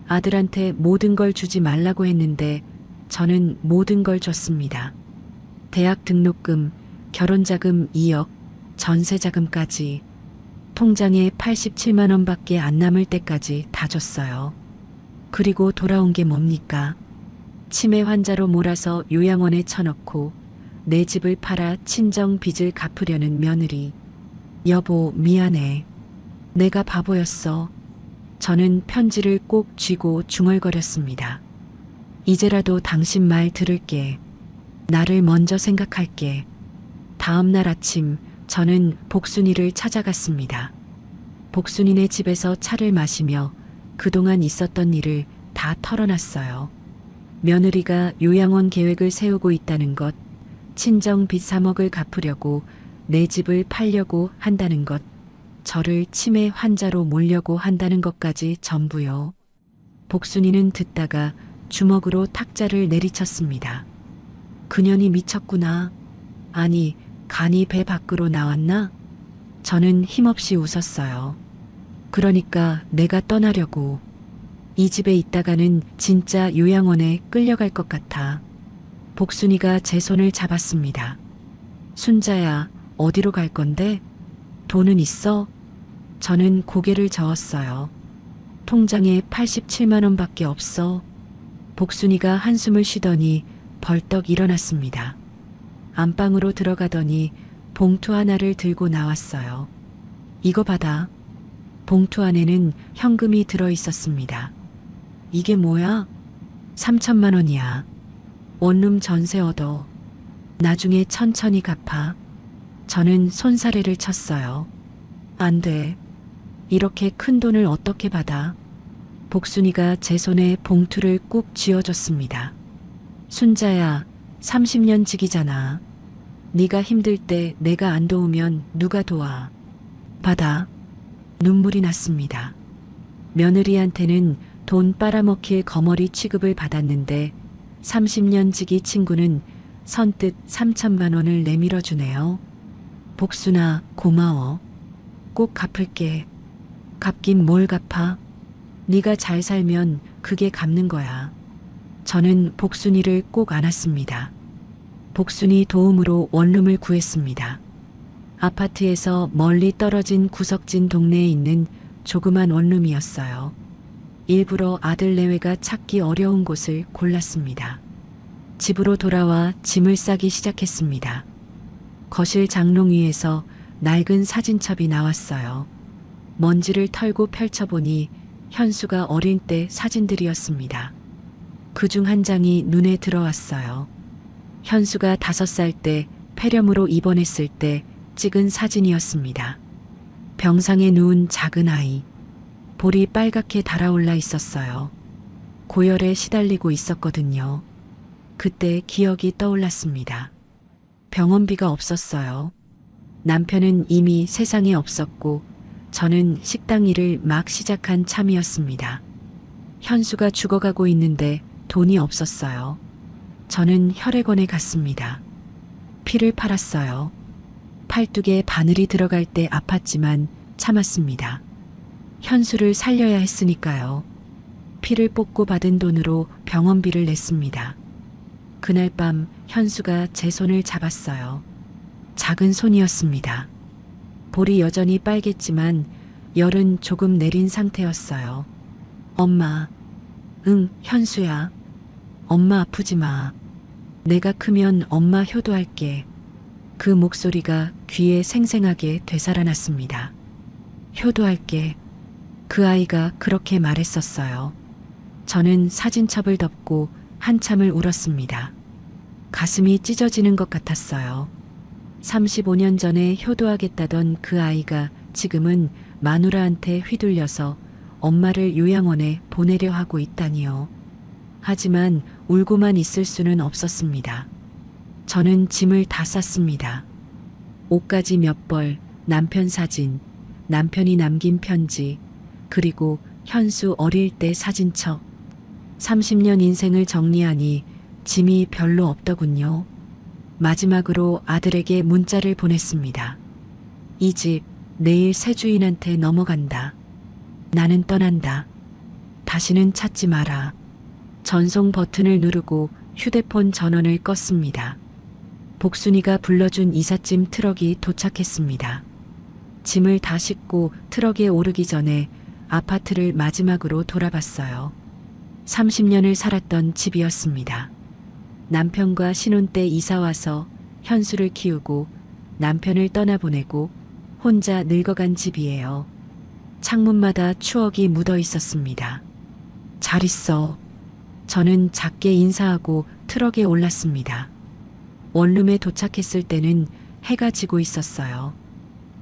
아들한테 모든 걸 주지 말라고 했는데 저는 모든 걸 줬습니다. 대학 등록금, 결혼자금 2억, 전세자금까지. 통장에 87만 원밖에 안 남을 때까지 다 줬어요. 그리고 돌아온 게 뭡니까? 치매 환자로 몰아서 요양원에 쳐넣고 내 집을 팔아 친정 빚을 갚으려는 며느리. 여보, 미안해. 내가 바보였어. 저는 편지를 꼭 쥐고 중얼거렸습니다. 이제라도 당신 말 들을게. 나를 먼저 생각할게. 다음 날 아침 저는 복순이를 찾아갔습니다. 복순이네 집에서 차를 마시며 그동안 있었던 일을 다 털어놨어요. 며느리가 요양원 계획을 세우고 있다는 것, 친정 빚 3억을 갚으려고 내 집을 팔려고 한다는 것, 저를 치매 환자로 몰려고 한다는 것까지 전부요. 복순이는 듣다가 주먹으로 탁자를 내리쳤습니다. 그년이 미쳤구나. 아니, 간이 배 밖으로 나왔나? 저는 힘없이 웃었어요. 그러니까 내가 떠나려고. 이 집에 있다가는 진짜 요양원에 끌려갈 것 같아. 복순이가 제 손을 잡았습니다. 순자야, 어디로 갈 건데? 돈은 있어? 저는 고개를 저었어요. 통장에 87만 원밖에 없어. 복순이가 한숨을 쉬더니 벌떡 일어났습니다. 안방으로 들어가더니 봉투 하나를 들고 나왔어요. 이거 받아. 봉투 안에는 현금이 들어 있었습니다. 이게 뭐야? 3천만 원이야. 원룸 전세 얻어. 나중에 천천히 갚아. 저는 손사래를 쳤어요. 안 돼. 이렇게 큰 돈을 어떻게 받아? 복순이가 제 손에 봉투를 꾹 쥐어줬습니다. 순자야, 30년 지기잖아. 네가 힘들 때 내가 안 도우면 누가 도와. 받아. 눈물이 났습니다. 며느리한테는 돈 빨아먹힐 거머리 취급을 받았는데 30년 지기 친구는 선뜻 3천만 원을 내밀어 주네요. 복순아, 고마워. 꼭 갚을게. 갚긴 뭘 갚아? 네가 잘 살면 그게 갚는 거야. 저는 복순이를 꼭 안았습니다. 복순이 도움으로 원룸을 구했습니다. 아파트에서 멀리 떨어진 구석진 동네에 있는 조그만 원룸이었어요. 일부러 아들 내외가 찾기 어려운 곳을 골랐습니다. 집으로 돌아와 짐을 싸기 시작했습니다. 거실 장롱 위에서 낡은 사진첩이 나왔어요. 먼지를 털고 펼쳐보니 현수가 어릴 때 사진들이었습니다. 그중 한 장이 눈에 들어왔어요. 현수가 5살 때 폐렴으로 입원했을 때 찍은 사진이었습니다. 병상에 누운 작은 아이. 볼이 빨갛게 달아올라 있었어요. 고열에 시달리고 있었거든요. 그때 기억이 떠올랐습니다. 병원비가 없었어요. 남편은 이미 세상에 없었고 저는 식당 일을 막 시작한 참이었습니다. 현수가 죽어가고 있는데 돈이 없었어요. 저는 혈액원에 갔습니다. 피를 팔았어요. 팔뚝에 바늘이 들어갈 때 아팠지만 참았습니다. 현수를 살려야 했으니까요. 피를 뽑고 받은 돈으로 병원비를 냈습니다. 그날 밤 현수가 제 손을 잡았어요. 작은 손이었습니다. 볼이 여전히 빨갰지만 열은 조금 내린 상태였어요. 엄마. 응, 현수야. 엄마 아프지 마. 내가 크면 엄마 효도할게. 그 목소리가 귀에 생생하게 되살아났습니다. 효도할게. 그 아이가 그렇게 말했었어요. 저는 사진첩을 덮고 한참을 울었습니다. 가슴이 찢어지는 것 같았어요. 35년 전에 효도하겠다던 그 아이가 지금은 마누라한테 휘둘려서 엄마를 요양원에 보내려 하고 있다니요. 하지만 울고만 있을 수는 없었습니다. 저는 짐을 다 쌌습니다. 옷가지 몇 벌, 남편 사진, 남편이 남긴 편지, 그리고 현수 어릴 때 사진첩. 30년 인생을 정리하니 짐이 별로 없더군요. 마지막으로 아들에게 문자를 보냈습니다. 이 집 내일 새 주인한테 넘어간다. 나는 떠난다. 다시는 찾지 마라. 전송 버튼을 누르고 휴대폰 전원을 껐습니다. 복순이가 불러준 이삿짐 트럭이 도착했습니다. 짐을 다 싣고 트럭에 오르기 전에 아파트를 마지막으로 돌아봤어요. 30년을 살았던 집이었습니다. 남편과 신혼 때 이사와서 현수를 키우고 남편을 떠나보내고 혼자 늙어간 집이에요. 창문마다 추억이 묻어 있었습니다. 잘 있어. 저는 작게 인사하고 트럭에 올랐습니다. 원룸에 도착했을 때는 해가 지고 있었어요.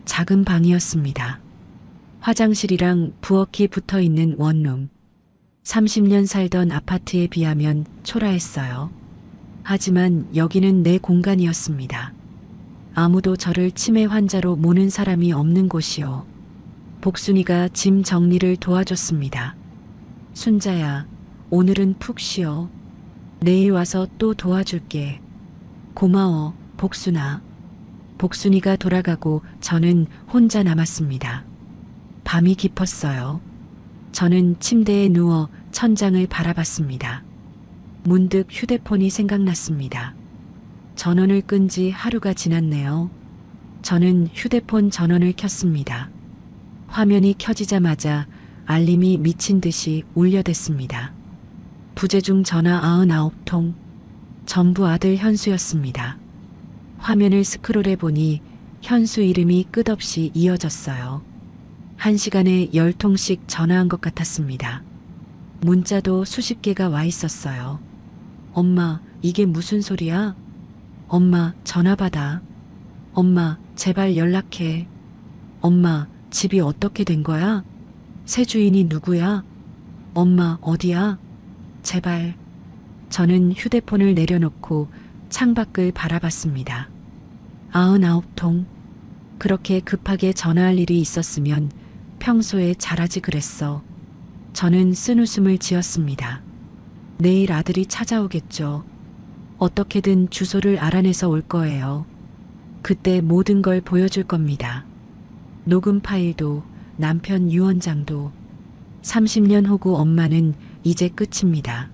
작은 방이었습니다. 화장실이랑 부엌이 붙어 있는 원룸. 30년 살던 아파트에 비하면 초라했어요. 하지만 여기는 내 공간이었습니다. 아무도 저를 치매 환자로 모는 사람이 없는 곳이요. 복순이가 짐 정리를 도와줬습니다. 순자야, 오늘은 푹 쉬어. 내일 와서 또 도와줄게. 고마워, 복순아. 복순이가 돌아가고 저는 혼자 남았습니다. 밤이 깊었어요. 저는 침대에 누워 천장을 바라봤습니다. 문득 휴대폰이 생각났습니다. 전원을 끈 지 하루가 지났네요. 저는 휴대폰 전원을 켰습니다. 화면이 켜지자마자 알림이 미친 듯이 울려댔습니다. 부재중 전화 99통. 전부 아들 현수였습니다. 화면을 스크롤해 보니 현수 이름이 끝없이 이어졌어요. 1시간에 10통씩 전화한 것 같았습니다. 문자도 수십 개가 와 있었어요. 엄마, 이게 무슨 소리야? 엄마, 전화 받아. 엄마, 제발 연락해. 엄마, 집이 어떻게 된 거야? 새 주인이 누구야? 엄마, 어디야? 제발. 저는 휴대폰을 내려놓고 창밖을 바라봤습니다. 99통. 그렇게 급하게 전화할 일이 있었으면 평소에 잘하지 그랬어. 저는 쓴웃음을 지었습니다. 내일 아들이 찾아오겠죠. 어떻게든 주소를 알아내서 올 거예요. 그때 모든 걸 보여줄 겁니다. 녹음 파일도, 남편 유언장도. 30년 호구 엄마는 이제 끝입니다.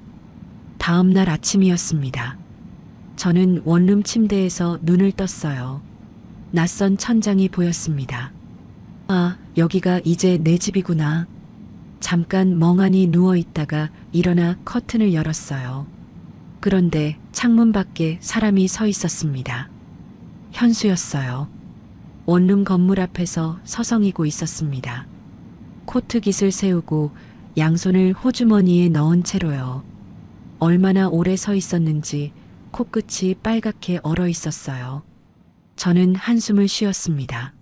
다음 날 아침이었습니다. 저는 원룸 침대에서 눈을 떴어요. 낯선 천장이 보였습니다. 아, 여기가 이제 내 집이구나. 잠깐 멍하니 누워 있다가 일어나 커튼을 열었어요. 그런데 창문 밖에 사람이 서 있었습니다. 현수였어요. 원룸 건물 앞에서 서성이고 있었습니다. 코트깃을 세우고 양손을 호주머니에 넣은 채로요. 얼마나 오래 서 있었는지 코끝이 빨갛게 얼어 있었어요. 저는 한숨을 쉬었습니다.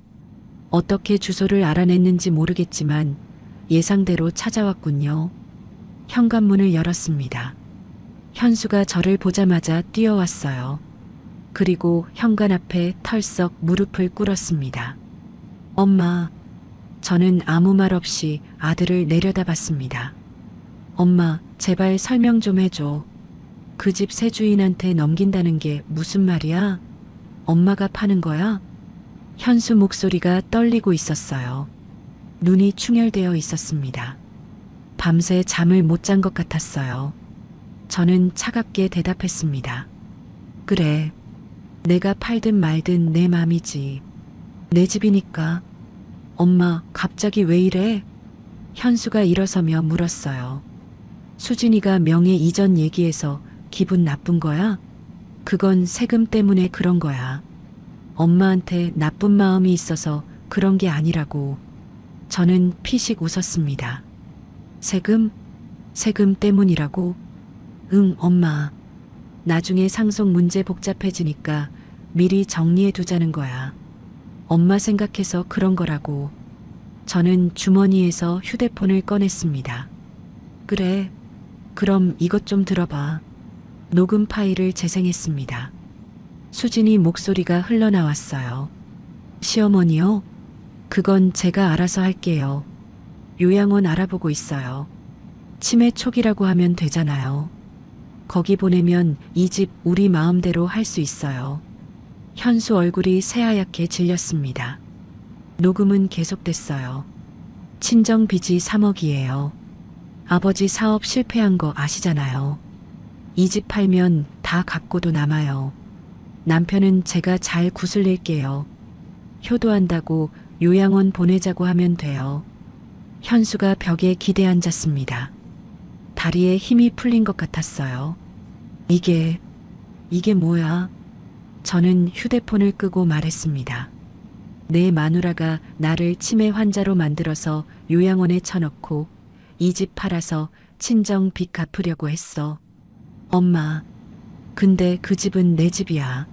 어떻게 주소를 알아냈는지 모르겠지만 예상대로 찾아왔군요. 현관문을 열었습니다. 현수가 저를 보자마자 뛰어왔어요. 그리고 현관 앞에 털썩 무릎을 꿇었습니다. 엄마. 저는 아무 말 없이 아들을 내려다봤습니다. 엄마, 제발 설명 좀 해줘. 그 집 새 주인한테 넘긴다는 게 무슨 말이야? 엄마가 파는 거야? 현수 목소리가 떨리고 있었어요. 눈이 충혈되어 있었습니다. 밤새 잠을 못 잔 것 같았어요. 저는 차갑게 대답했습니다. 그래. 내가 팔든 말든 내 맘이지. 내 집이니까. 엄마, 갑자기 왜 이래? 현수가 일어서며 물었어요. 수진이가 명예 이전 얘기해서 기분 나쁜 거야? 그건 세금 때문에 그런 거야. 엄마한테 나쁜 마음이 있어서 그런 게 아니라고. 저는 피식 웃었습니다. 세금? 세금 때문이라고? 응, 엄마. 나중에 상속 문제 복잡해지니까 미리 정리해 두자는 거야. 엄마 생각해서 그런 거라고. 저는 주머니에서 휴대폰을 꺼냈습니다. 그래. 그럼 이것 좀 들어봐. 녹음 파일을 재생했습니다. 수진이 목소리가 흘러나왔어요. 시어머니요? 그건 제가 알아서 할게요. 요양원 알아보고 있어요. 치매 초기라고 하면 되잖아요. 거기 보내면 이 집 우리 마음대로 할 수 있어요. 현수 얼굴이 새하얗게 질렸습니다. 녹음은 계속됐어요. 친정 빚이 3억이에요. 아버지 사업 실패한 거 아시잖아요. 이 집 팔면 다 갖고도 남아요. 남편은 제가 잘 구슬릴게요. 효도한다고 요양원 보내자고 하면 돼요. 현수가 벽에 기대 앉았습니다. 다리에 힘이 풀린 것 같았어요. 이게 뭐야? 저는 휴대폰을 끄고 말했습니다. 내 마누라가 나를 치매 환자로 만들어서 요양원에 쳐넣고 이 집 팔아서 친정 빚 갚으려고 했어. 엄마, 근데 그 집은 내 집이야.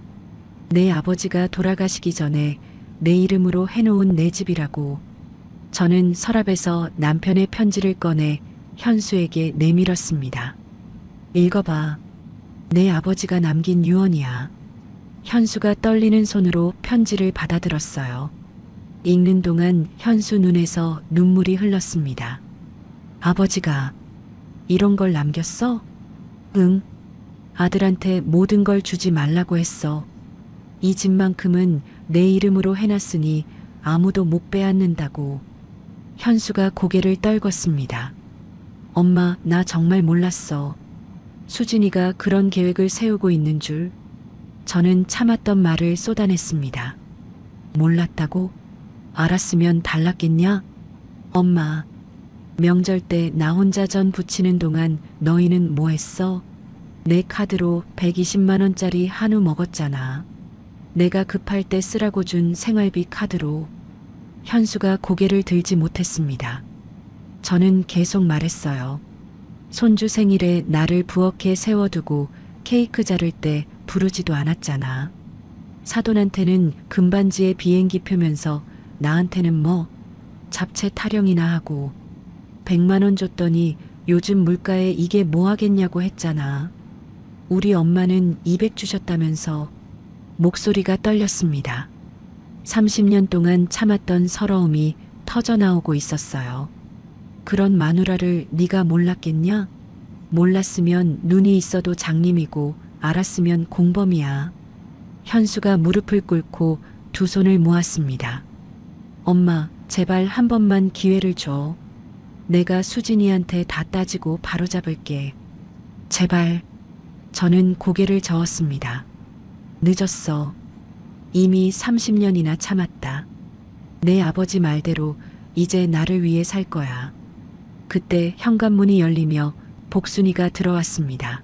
내 아버지가 돌아가시기 전에 내 이름으로 해놓은 내 집이라고. 저는 서랍에서 남편의 편지를 꺼내 현수에게 내밀었습니다. 읽어봐. 내 아버지가 남긴 유언이야. 현수가 떨리는 손으로 편지를 받아들었어요. 읽는 동안 현수 눈에서 눈물이 흘렀습니다. 아버지가 이런 걸 남겼어? 응. 아들한테 모든 걸 주지 말라고 했어. 이 집만큼은 내 이름으로 해놨으니 아무도 못 빼앗는다고. 현수가 고개를 떨궜습니다. 엄마, 나 정말 몰랐어. 수진이가 그런 계획을 세우고 있는 줄. 저는 참았던 말을 쏟아냈습니다. 몰랐다고? 알았으면 달랐겠냐? 엄마, 명절 때 나 혼자 전 부치는 동안 너희는 뭐 했어? 내 카드로 120만 원짜리 한우 먹었잖아. 내가 급할 때 쓰라고 준 생활비 카드로. 현수가 고개를 들지 못했습니다. 저는 계속 말했어요. 손주 생일에 나를 부엌에 세워두고 케이크 자를 때 부르지도 않았잖아. 사돈한테는 금반지에 비행기 표면서 나한테는 뭐 잡채 타령이나 하고 100만 원 줬더니 요즘 물가에 이게 뭐 하겠냐고 했잖아. 우리 엄마는 200 주셨다면서. 목소리가 떨렸습니다. 30년 동안 참았던 서러움이 터져나오고 있었어요. 그런 마누라를 네가 몰랐겠냐? 몰랐으면 눈이 있어도 장님이고 알았으면 공범이야. 현수가 무릎을 꿇고 두 손을 모았습니다. 엄마, 제발 한 번만 기회를 줘. 내가 수진이한테 다 따지고 바로잡을게. 제발. 저는 고개를 저었습니다. 늦었어. 이미 30년이나 참았다. 내 아버지 말대로 이제 나를 위해 살 거야. 그때 현관문이 열리며 복순이가 들어왔습니다.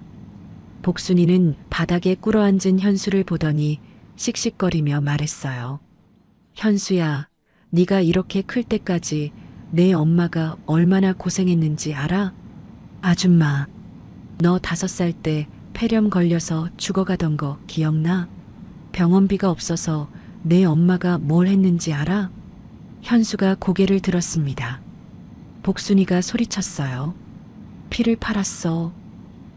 복순이는 바닥에 꿇어앉은 현수를 보더니 씩씩거리며 말했어요. 현수야, 네가 이렇게 클 때까지 내 엄마가 얼마나 고생했는지 알아? 아줌마, 너 5살 때 폐렴 걸려서 죽어가던 거 기억나? 병원비가 없어서 내 엄마가 뭘 했는지 알아? 현수가 고개를 들었습니다. 복순이가 소리쳤어요. 피를 팔았어.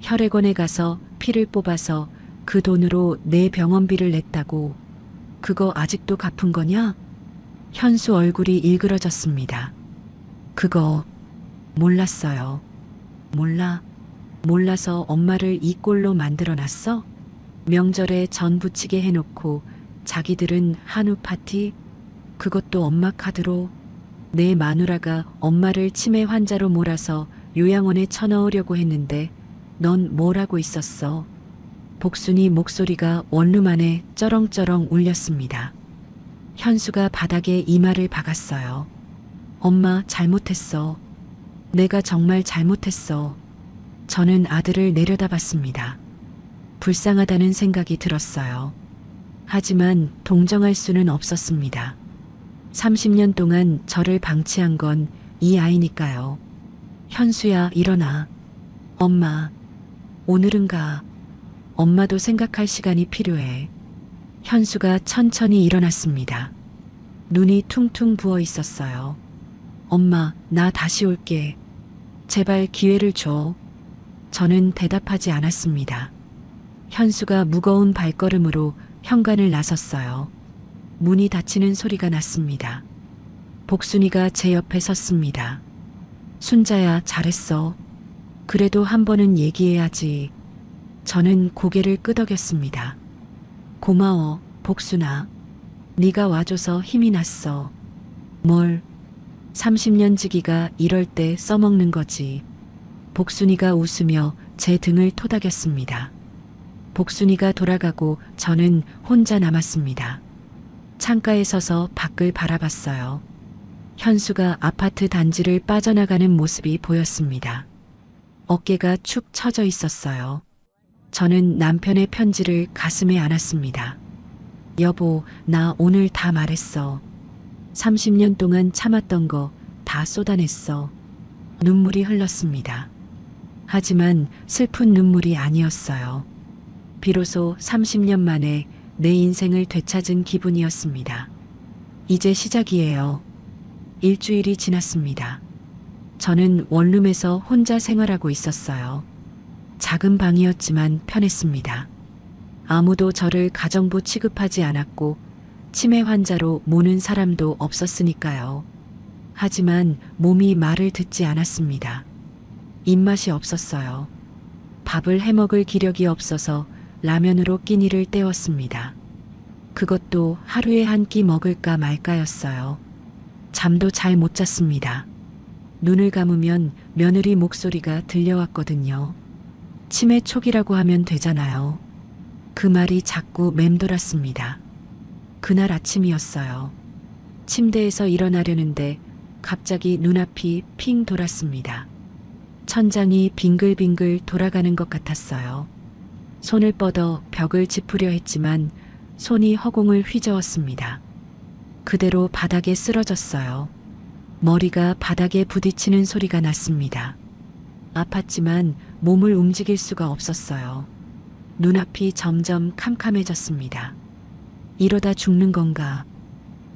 혈액원에 가서 피를 뽑아서 그 돈으로 내 병원비를 냈다고. 그거 아직도 갚은 거냐? 현수 얼굴이 일그러졌습니다. 그거 몰랐어요. 몰라서 엄마를 이 꼴로 만들어놨어? 명절에 전 부치게 해놓고 자기들은 한우 파티? 그것도 엄마 카드로. 내 마누라가 엄마를 치매 환자로 몰아서 요양원에 쳐넣으려고 했는데 넌 뭘 하고 있었어? 복순이 목소리가 원룸 안에 쩌렁쩌렁 울렸습니다. 현수가 바닥에 이마를 박았어요. 엄마 잘못했어. 내가 정말 잘못했어. 저는 아들을 내려다봤습니다. 불쌍하다는 생각이 들었어요. 하지만 동정할 수는 없었습니다. 30년 동안 저를 방치한 건 이 아이니까요. 현수야, 일어나. 엄마, 오늘은 가. 엄마도 생각할 시간이 필요해. 현수가 천천히 일어났습니다. 눈이 퉁퉁 부어 있었어요. 엄마, 나 다시 올게. 제발 기회를 줘. 저는 대답하지 않았습니다. 현수가 무거운 발걸음으로 현관을 나섰어요. 문이 닫히는 소리가 났습니다. 복순이가 제 옆에 섰습니다. 순자야, 잘했어. 그래도 한 번은 얘기해야지. 저는 고개를 끄덕였습니다. 고마워, 복순아. 네가 와줘서 힘이 났어. 뭘? 30년 지기가 이럴 때 써먹는 거지. 복순이가 웃으며 제 등을 토닥였습니다. 복순이가 돌아가고 저는 혼자 남았습니다. 창가에 서서 밖을 바라봤어요. 현수가 아파트 단지를 빠져나가는 모습이 보였습니다. 어깨가 축 처져 있었어요. 저는 남편의 편지를 가슴에 안았습니다. 여보, 나 오늘 다 말했어. 30년 동안 참았던 거 다 쏟아냈어. 눈물이 흘렀습니다. 하지만 슬픈 눈물이 아니었어요. 비로소 30년 만에 내 인생을 되찾은 기분이었습니다. 이제 시작이에요. 일주일이 지났습니다. 저는 원룸에서 혼자 생활하고 있었어요. 작은 방이었지만 편했습니다. 아무도 저를 가정부 취급하지 않았고 치매 환자로 모는 사람도 없었으니까요. 하지만 몸이 말을 듣지 않았습니다. 입맛이 없었어요. 밥을 해먹을 기력이 없어서 라면으로 끼니를 때웠습니다. 그것도 하루에 한 끼 먹을까 말까였어요. 잠도 잘 못 잤습니다. 눈을 감으면 며느리 목소리가 들려왔거든요. 치매 초기라고 하면 되잖아요. 그 말이 자꾸 맴돌았습니다. 그날 아침이었어요. 침대에서 일어나려는데 갑자기 눈앞이 핑 돌았습니다. 천장이 빙글빙글 돌아가는 것 같았어요. 손을 뻗어 벽을 짚으려 했지만 손이 허공을 휘저었습니다. 그대로 바닥에 쓰러졌어요. 머리가 바닥에 부딪히는 소리가 났습니다. 아팠지만 몸을 움직일 수가 없었어요. 눈앞이 점점 캄캄해졌습니다. 이러다 죽는 건가?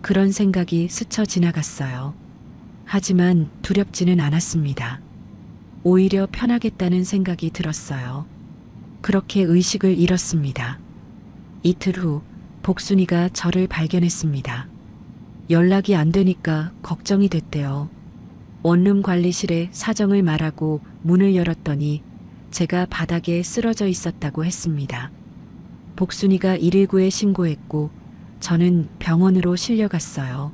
그런 생각이 스쳐 지나갔어요. 하지만 두렵지는 않았습니다. 오히려 편하겠다는 생각이 들었어요. 그렇게 의식을 잃었습니다. 이틀 후 복순이가 저를 발견했습니다. 연락이 안 되니까 걱정이 됐대요. 원룸 관리실에 사정을 말하고 문을 열었더니 제가 바닥에 쓰러져 있었다고 했습니다. 복순이가 119에 신고했고 저는 병원으로 실려갔어요.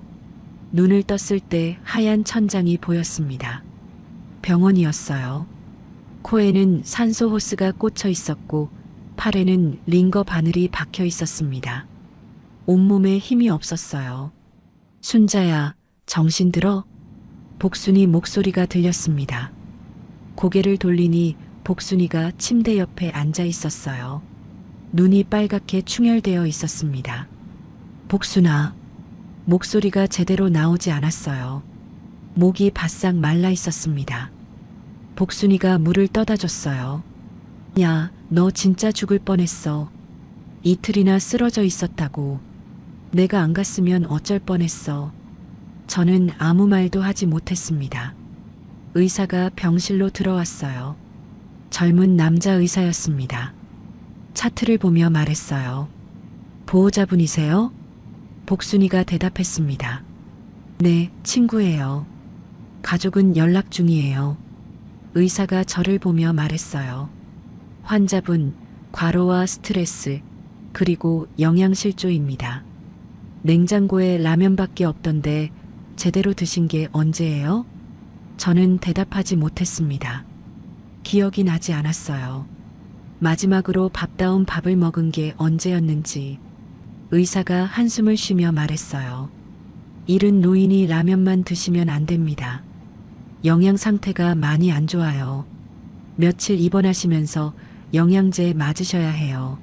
눈을 떴을 때 하얀 천장이 보였습니다. 병원이었어요. 코에는 산소 호스가 꽂혀 있었고 팔에는 링거 바늘이 박혀 있었습니다. 온몸에 힘이 없었어요. 순자야, 정신 들어? 복순이 목소리가 들렸습니다. 고개를 돌리니 복순이가 침대 옆에 앉아 있었어요. 눈이 빨갛게 충혈되어 있었습니다. 복순아, 목소리가 제대로 나오지 않았어요. 목이 바싹 말라 있었습니다. 복순이가 물을 떠다 줬어요. 야, 너 진짜 죽을 뻔했어. 이틀이나 쓰러져 있었다고. 내가 안 갔으면 어쩔 뻔했어. 저는 아무 말도 하지 못했습니다. 의사가 병실로 들어왔어요. 젊은 남자 의사였습니다. 차트를 보며 말했어요. 보호자분이세요? 복순이가 대답했습니다. 네, 친구예요. 가족은 연락 중이에요. 의사가 저를 보며 말했어요. 환자분, 과로와 스트레스, 그리고 영양실조입니다. 냉장고에 라면밖에 없던데 제대로 드신 게 언제예요? 저는 대답하지 못했습니다. 기억이 나지 않았어요. 마지막으로 밥다운 밥을 먹은 게 언제였는지. 의사가 한숨을 쉬며 말했어요. 이른 노인이 라면만 드시면 안 됩니다. 영양 상태가 많이 안 좋아요. 며칠 입원하시면서 영양제 맞으셔야 해요.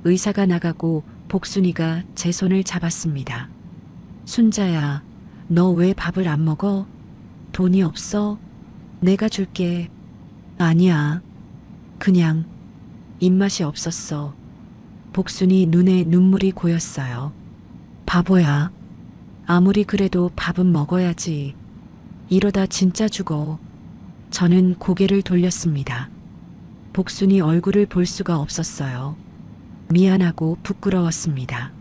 의사가 나가고 복순이가 제 손을 잡았습니다. 순자야, 너 왜 밥을 안 먹어? 돈이 없어? 내가 줄게. 아니야. 그냥 입맛이 없었어. 복순이 눈에 눈물이 고였어요. 바보야. 아무리 그래도 밥은 먹어야지. 이러다 진짜 죽어. 저는 고개를 돌렸습니다. 복순이 얼굴을 볼 수가 없었어요. 미안하고 부끄러웠습니다.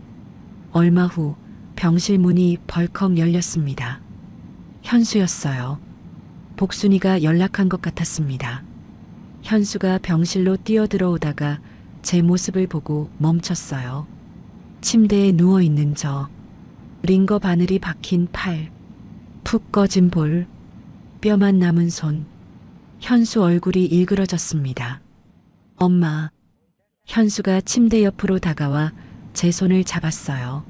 얼마 후 병실 문이 벌컥 열렸습니다. 현수였어요. 복순이가 연락한 것 같았습니다. 현수가 병실로 뛰어들어오다가 제 모습을 보고 멈췄어요. 침대에 누워있는 저, 링거 바늘이 박힌 팔, 푹 꺼진 볼, 뼈만 남은 손, 현수 얼굴이 일그러졌습니다. 엄마. 현수가 침대 옆으로 다가와 제 손을 잡았어요.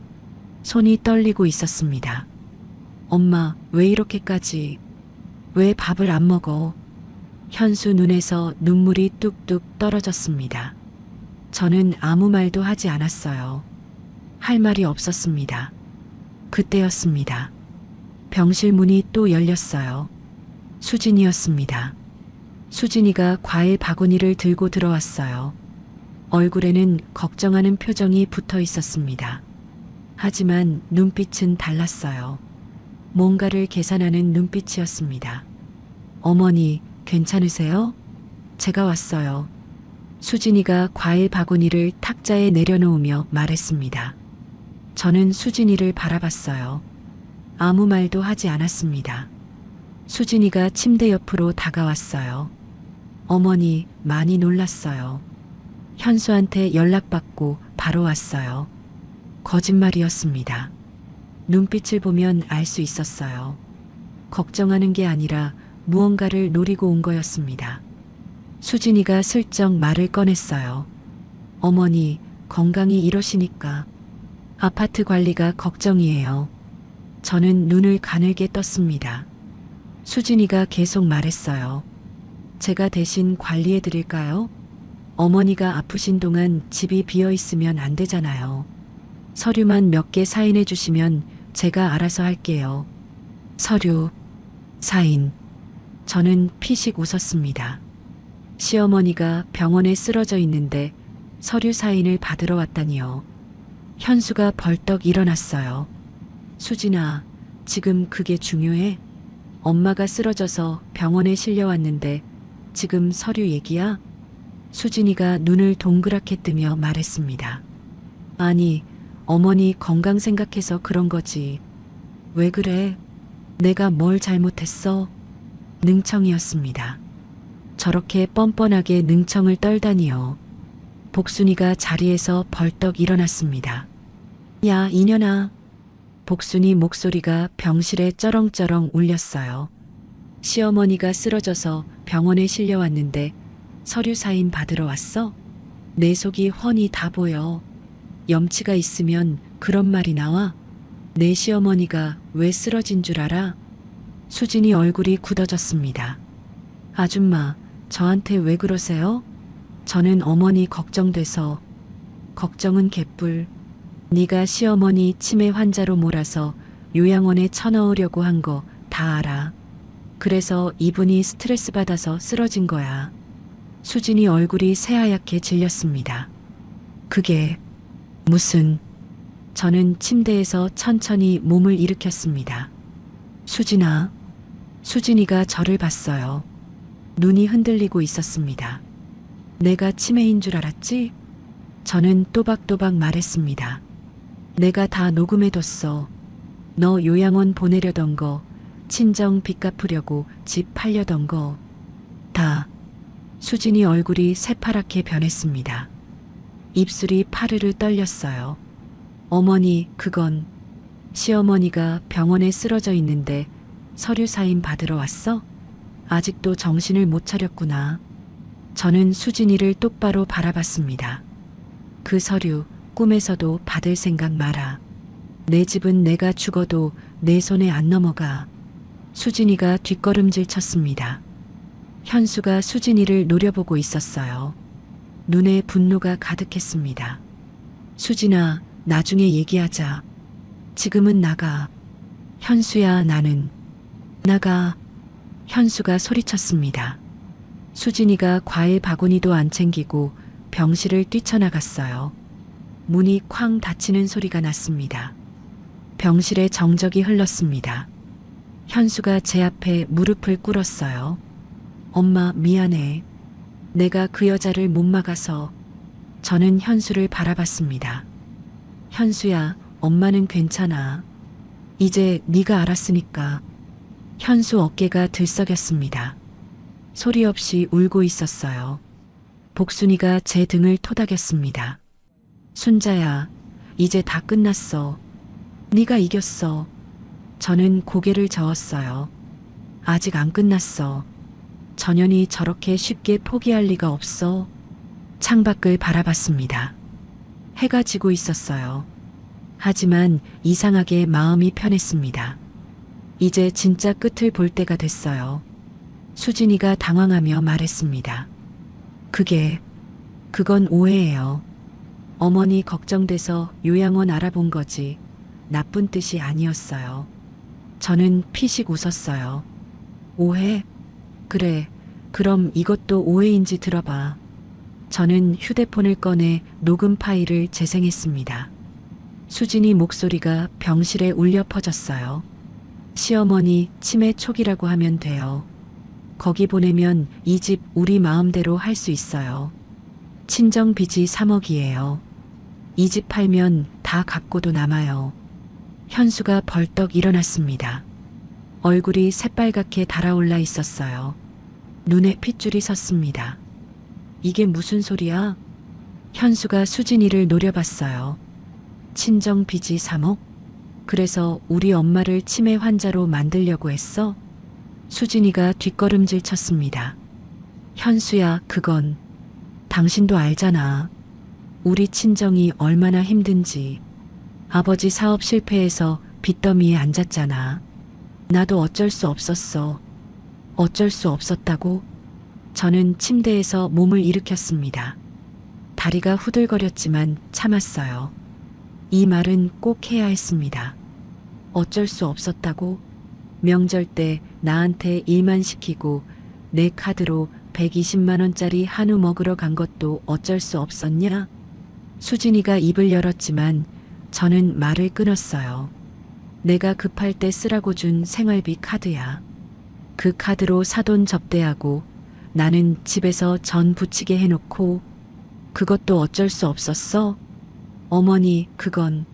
손이 떨리고 있었습니다. 엄마, 왜 이렇게까지? 왜 밥을 안 먹어? 현수 눈에서 눈물이 뚝뚝 떨어졌습니다. 저는 아무 말도 하지 않았어요. 할 말이 없었습니다. 그때였습니다. 병실 문이 또 열렸어요. 수진이었습니다. 수진이가 과일 바구니를 들고 들어왔어요. 얼굴에는 걱정하는 표정이 붙어 있었습니다. 하지만 눈빛은 달랐어요. 뭔가를 계산하는 눈빛이었습니다. 어머니, 괜찮으세요? 제가 왔어요. 수진이가 과일 바구니를 탁자에 내려놓으며 말했습니다. 저는 수진이를 바라봤어요. 아무 말도 하지 않았습니다. 수진이가 침대 옆으로 다가왔어요. 어머니, 많이 놀랐어요. 현수한테 연락받고 바로 왔어요. 거짓말이었습니다. 눈빛을 보면 알 수 있었어요. 걱정하는 게 아니라 무언가를 노리고 온 거였습니다. 수진이가 슬쩍 말을 꺼냈어요. 어머니, 건강이 이러시니까 아파트 관리가 걱정이에요. 저는 눈을 가늘게 떴습니다. 수진이가 계속 말했어요. 제가 대신 관리해 드릴까요? 어머니가 아프신 동안 집이 비어 있으면 안 되잖아요. 서류만 몇 개 사인해 주시면 제가 알아서 할게요. 서류, 사인. 저는 피식 웃었습니다. 시어머니가 병원에 쓰러져 있는데 서류 사인을 받으러 왔다니요. 현수가 벌떡 일어났어요. 수진아, 지금 그게 중요해? 엄마가 쓰러져서 병원에 실려왔는데 지금 서류 얘기야? 수진이가 눈을 동그랗게 뜨며 말했습니다. 아니, 어머니 건강 생각해서 그런 거지. 왜 그래? 내가 뭘 잘못했어? 능청이었습니다. 저렇게 뻔뻔하게 능청을 떨다니요. 복순이가 자리에서 벌떡 일어났습니다. 야, 이년아. 복순이 목소리가 병실에 쩌렁쩌렁 울렸어요. 시어머니가 쓰러져서 병원에 실려왔는데 서류 사인 받으러 왔어? 내 속이 훤히 다 보여. 염치가 있으면 그런 말이 나와? 내 시어머니가 왜 쓰러진 줄 알아? 수진이 얼굴이 굳어졌습니다. 아줌마, 저한테 왜 그러세요? 저는 어머니 걱정돼서. 걱정은 개뿔. 네가 시어머니 치매 환자로 몰아서 요양원에 쳐넣으려고 한 거 다 다 알아. 그래서 이분이 스트레스 받아서 쓰러진 거야. 수진이 얼굴이 새하얗게 질렸습니다. 그게 무슨... 저는 침대에서 천천히 몸을 일으켰습니다. 수진아. 수진이가 저를 봤어요. 눈이 흔들리고 있었습니다. 내가 치매인 줄 알았지? 저는 또박또박 말했습니다. 내가 다 녹음해뒀어. 너 요양원 보내려던 거, 친정 빚 갚으려고 집 팔려던 거, 다. 수진이 얼굴이 새파랗게 변했습니다. 입술이 파르르 떨렸어요. 어머니, 그건... 시어머니가 병원에 쓰러져 있는데 서류 사인 받으러 왔어? 아직도 정신을 못 차렸구나. 저는 수진이를 똑바로 바라봤습니다. 그 서류 꿈에서도 받을 생각 마라. 내 집은 내가 죽어도 내 손에 안 넘어가. 수진이가 뒷걸음질 쳤습니다. 현수가 수진이를 노려보고 있었어요. 눈에 분노가 가득했습니다. 수진아, 나중에 얘기하자. 지금은 나가. 현수야, 나는. 나가. 현수가 소리쳤습니다. 수진이가 과일 바구니도 안 챙기고 병실을 뛰쳐나갔어요. 문이 쾅 닫히는 소리가 났습니다. 병실에 정적이 흘렀습니다. 현수가 제 앞에 무릎을 꿇었어요. 엄마, 미안해. 내가 그 여자를 못 막아서. 저는 현수를 바라봤습니다. 현수야, 엄마는 괜찮아. 이제 네가 알았으니까. 현수 어깨가 들썩였습니다. 소리 없이 울고 있었어요. 복순이가 제 등을 토닥였습니다. 순자야, 이제 다 끝났어. 네가 이겼어. 저는 고개를 저었어요. 아직 안 끝났어. 전현이 저렇게 쉽게 포기할 리가 없어. 창밖을 바라봤습니다. 해가 지고 있었어요. 하지만 이상하게 마음이 편했습니다. 이제 진짜 끝을 볼 때가 됐어요. 수진이가 당황하며 말했습니다. 그건 오해예요. 어머니 걱정돼서 요양원 알아본 거지. 나쁜 뜻이 아니었어요. 저는 피식 웃었어요. 오해? 그래, 그럼 이것도 오해인지 들어봐. 저는 휴대폰을 꺼내 녹음 파일을 재생했습니다. 수진이 목소리가 병실에 울려 퍼졌어요. 시어머니 치매 초기라고 하면 돼요. 거기 보내면 이 집 우리 마음대로 할 수 있어요. 친정 빚이 3억이에요. 이 집 팔면 다 갚고도 남아요. 현수가 벌떡 일어났습니다. 얼굴이 새빨갛게 달아올라 있었어요. 눈에 핏줄이 섰습니다. 이게 무슨 소리야? 현수가 수진이를 노려봤어요. 친정 빚이 3억? 그래서 우리 엄마를 치매 환자로 만들려고 했어? 수진이가 뒷걸음질 쳤습니다. 현수야, 그건 당신도 알잖아. 우리 친정이 얼마나 힘든지. 아버지 사업 실패해서 빚더미에 앉았잖아. 나도 어쩔 수 없었어. 어쩔 수 없었다고? 저는 침대에서 몸을 일으켰습니다. 다리가 후들거렸지만 참았어요. 이 말은 꼭 해야 했습니다. 어쩔 수 없었다고? 명절 때 나한테 일만 시키고 내 카드로 120만 원짜리 한우 먹으러 간 것도 어쩔 수 없었냐? 수진이가 입을 열었지만 저는 말을 끊었어요. 내가 급할 때 쓰라고 준 생활비 카드야. 그 카드로 사돈 접대하고 나는 집에서 전 부치게 해놓고 그것도 어쩔 수 없었어? 어머니, 그건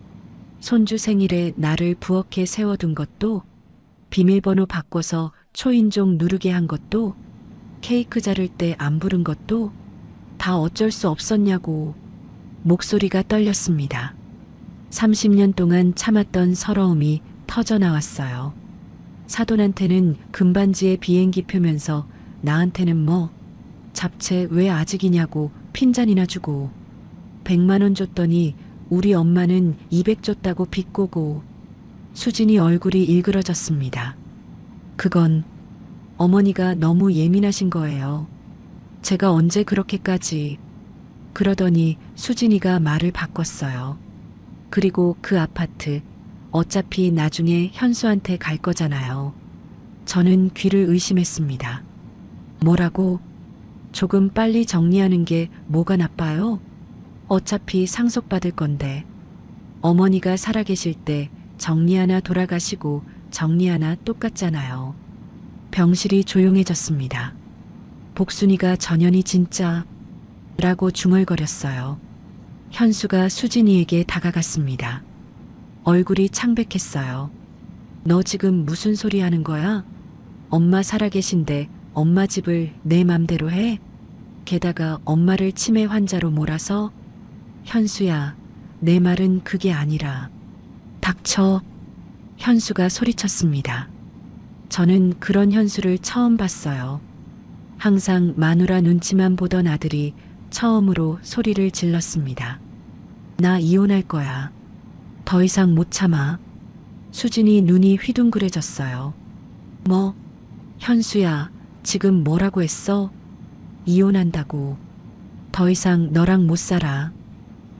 손주 생일에 나를 부엌에 세워둔 것도 비밀번호 바꿔서 초인종 누르게 한 것도 케이크 자를 때 안 부른 것도 다 어쩔 수 없었냐고. 목소리가 떨렸습니다. 30년 동안 참았던 서러움이 터져나왔어요. 사돈한테는 금반지에 비행기 표면서 나한테는 뭐 잡채 왜 아직이냐고 핀잔이나 주고 100만 원 줬더니 우리 엄마는 200 줬다고 비꼬고. 수진이 얼굴이 일그러졌습니다. 그건 어머니가 너무 예민하신 거예요. 제가 언제 그렇게까지. 그러더니 수진이가 말을 바꿨어요. 그리고 그 아파트 어차피 나중에 현수한테 갈 거잖아요. 저는 귀를 의심했습니다. 뭐라고? 조금 빨리 정리하는 게 뭐가 나빠요? 어차피 상속받을 건데. 어머니가 살아계실 때 정리 하나 돌아가시고 정리 하나 똑같잖아요. 병실이 조용해졌습니다. 복순이가 전현이 진짜 라고 중얼거렸어요. 현수가 수진이에게 다가갔습니다. 얼굴이 창백했어요. 너 지금 무슨 소리 하는 거야? 엄마 살아계신데 엄마 집을 내 맘대로 해? 게다가 엄마를 치매 환자로 몰아서? 현수야, 내 말은 그게 아니라. 닥쳐. 현수가 소리쳤습니다. 저는 그런 현수를 처음 봤어요. 항상 마누라 눈치만 보던 아들이 처음으로 소리를 질렀습니다. 나 이혼할 거야. 더 이상 못 참아. 수진이 눈이 휘둥그레졌어요. 뭐? 현수야, 지금 뭐라고 했어? 이혼한다고. 더 이상 너랑 못 살아.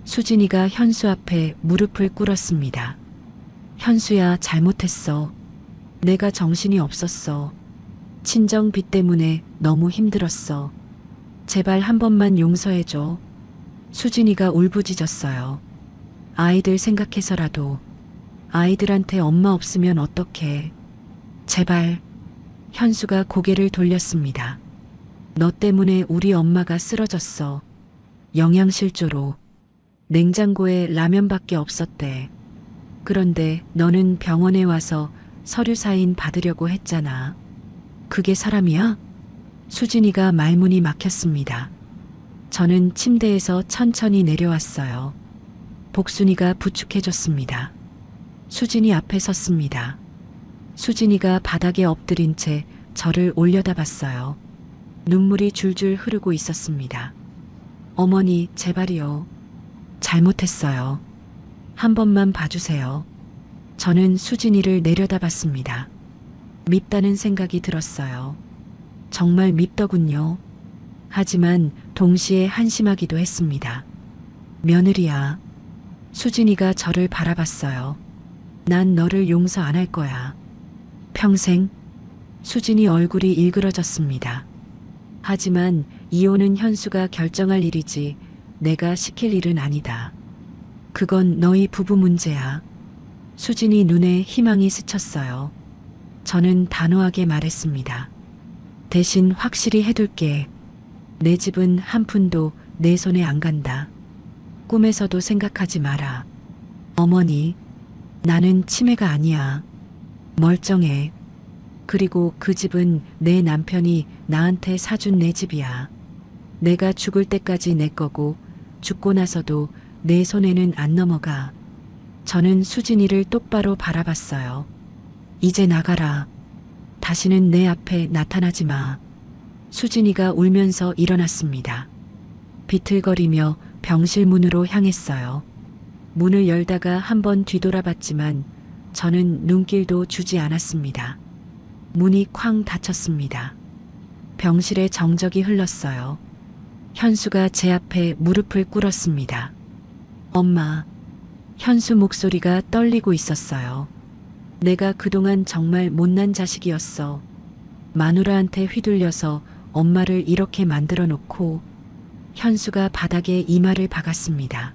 수진이가 현수 앞에 무릎을 꿇었습니다. 현수야, 잘못했어. 내가 정신이 없었어. 친정비 때문에 너무 힘들었어. 제발 한 번만 용서해줘. 수진이가 울부짖었어요. 아이들 생각해서라도. 아이들한테 엄마 없으면 어떡해. 제발. 현수가 고개를 돌렸습니다. 너 때문에 우리 엄마가 쓰러졌어. 영양실조로. 냉장고에 라면밖에 없었대. 그런데 너는 병원에 와서 서류 사인 받으려고 했잖아. 그게 사람이야? 수진이가 말문이 막혔습니다. 저는 침대에서 천천히 내려왔어요. 복순이가 부축해줬습니다. 수진이 앞에 섰습니다. 수진이가 바닥에 엎드린 채 저를 올려다봤어요. 눈물이 줄줄 흐르고 있었습니다. 어머니, 제발이요. 잘못했어요. 한 번만 봐주세요. 저는 수진이를 내려다봤습니다. 밉다는 생각이 들었어요. 정말 밉더군요. 하지만 동시에 한심하기도 했습니다. 며느리야. 수진이가 저를 바라봤어요. 난 너를 용서 안 할 거야. 평생. 수진이 얼굴이 일그러졌습니다. 하지만 이혼은 현수가 결정할 일이지 내가 시킬 일은 아니다. 그건 너희 부부 문제야. 수진이 눈에 희망이 스쳤어요. 저는 단호하게 말했습니다. 대신 확실히 해둘게. 내 집은 한 푼도 내 손에 안 간다. 꿈에서도 생각하지 마라. 어머니, 나는 치매가 아니야. 멀쩡해. 그리고 그 집은 내 남편이 나한테 사준 내 집이야. 내가 죽을 때까지 내 거고 죽고 나서도 내 손에는 안 넘어가. 저는 수진이를 똑바로 바라봤어요. 이제 나가라. 다시는 내 앞에 나타나지 마. 수진이가 울면서 일어났습니다. 비틀거리며 병실 문으로 향했어요. 문을 열다가 한번 뒤돌아봤지만 저는 눈길도 주지 않았습니다. 문이 쾅 닫혔습니다. 병실에 정적이 흘렀어요. 현수가 제 앞에 무릎을 꿇었습니다. 엄마. 현수 목소리가 떨리고 있었어요. 내가 그동안 정말 못난 자식이었어. 마누라한테 휘둘려서 엄마를 이렇게 만들어 놓고. 현수가 바닥에 이마를 박았습니다.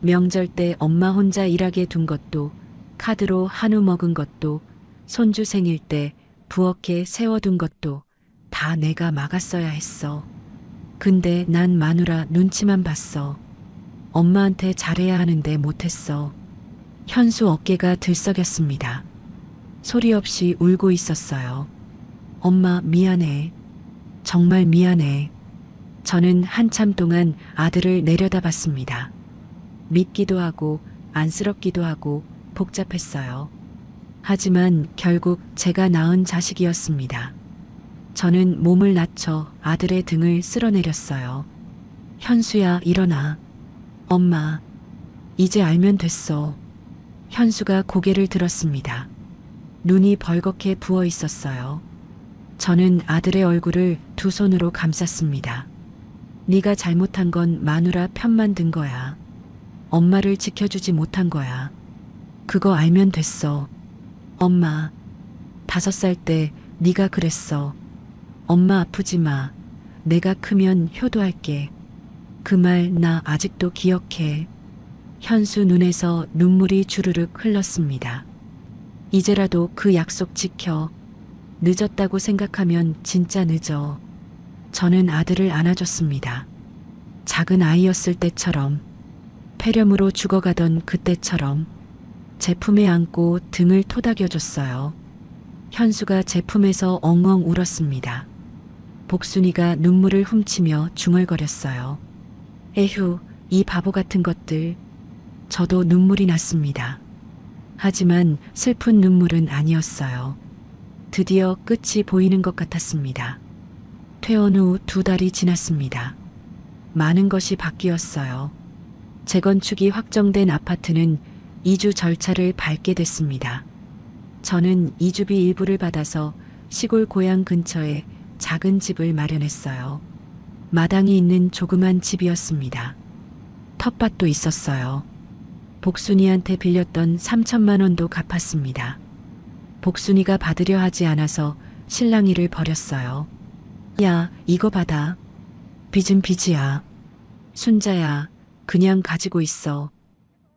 명절 때 엄마 혼자 일하게 둔 것도, 카드로 한우 먹은 것도, 손주 생일 때 부엌에 세워둔 것도 다 내가 막았어야 했어. 근데 난 마누라 눈치만 봤어. 엄마한테 잘해야 하는데 못했어. 현수 어깨가 들썩였습니다. 소리 없이 울고 있었어요. 엄마, 미안해. 정말 미안해. 저는 한참 동안 아들을 내려다봤습니다. 밉기도 하고 안쓰럽기도 하고 복잡했어요. 하지만 결국 제가 낳은 자식이었습니다. 저는 몸을 낮춰 아들의 등을 쓸어내렸어요. 현수야, 일어나. 엄마, 이제 알면 됐어. 현수가 고개를 들었습니다. 눈이 벌겋게 부어 있었어요. 저는 아들의 얼굴을 두 손으로 감쌌습니다. 네가 잘못한 건 마누라 편만 든 거야. 엄마를 지켜주지 못한 거야. 그거 알면 됐어. 엄마, 5살 때 네가 그랬어. 엄마 아프지 마. 내가 크면 효도할게. 그 말 나 아직도 기억해. 현수 눈에서 눈물이 주르륵 흘렀습니다. 이제라도 그 약속 지켜. 늦었다고 생각하면 진짜 늦어. 저는 아들을 안아줬습니다. 작은 아이였을 때처럼, 폐렴으로 죽어가던 그때처럼 제 품에 안고 등을 토닥여줬어요. 현수가 제 품에서 엉엉 울었습니다. 복순이가 눈물을 훔치며 중얼거렸어요. 에휴, 이 바보 같은 것들. 저도 눈물이 났습니다. 하지만 슬픈 눈물은 아니었어요. 드디어 끝이 보이는 것 같았습니다. 퇴원 후 2달이 지났습니다. 많은 것이 바뀌었어요. 재건축이 확정된 아파트는 이주 절차를 밟게 됐습니다. 저는 이주비 일부를 받아서 시골 고향 근처에 작은 집을 마련했어요. 마당이 있는 조그만 집이었습니다. 텃밭도 있었어요. 복순이한테 빌렸던 3천만 원도 갚았습니다. 복순이가 받으려 하지 않아서 실랑이를 벌였어요. 야, 이거 받아. 빚은 빚이야. 순자야, 그냥 가지고 있어.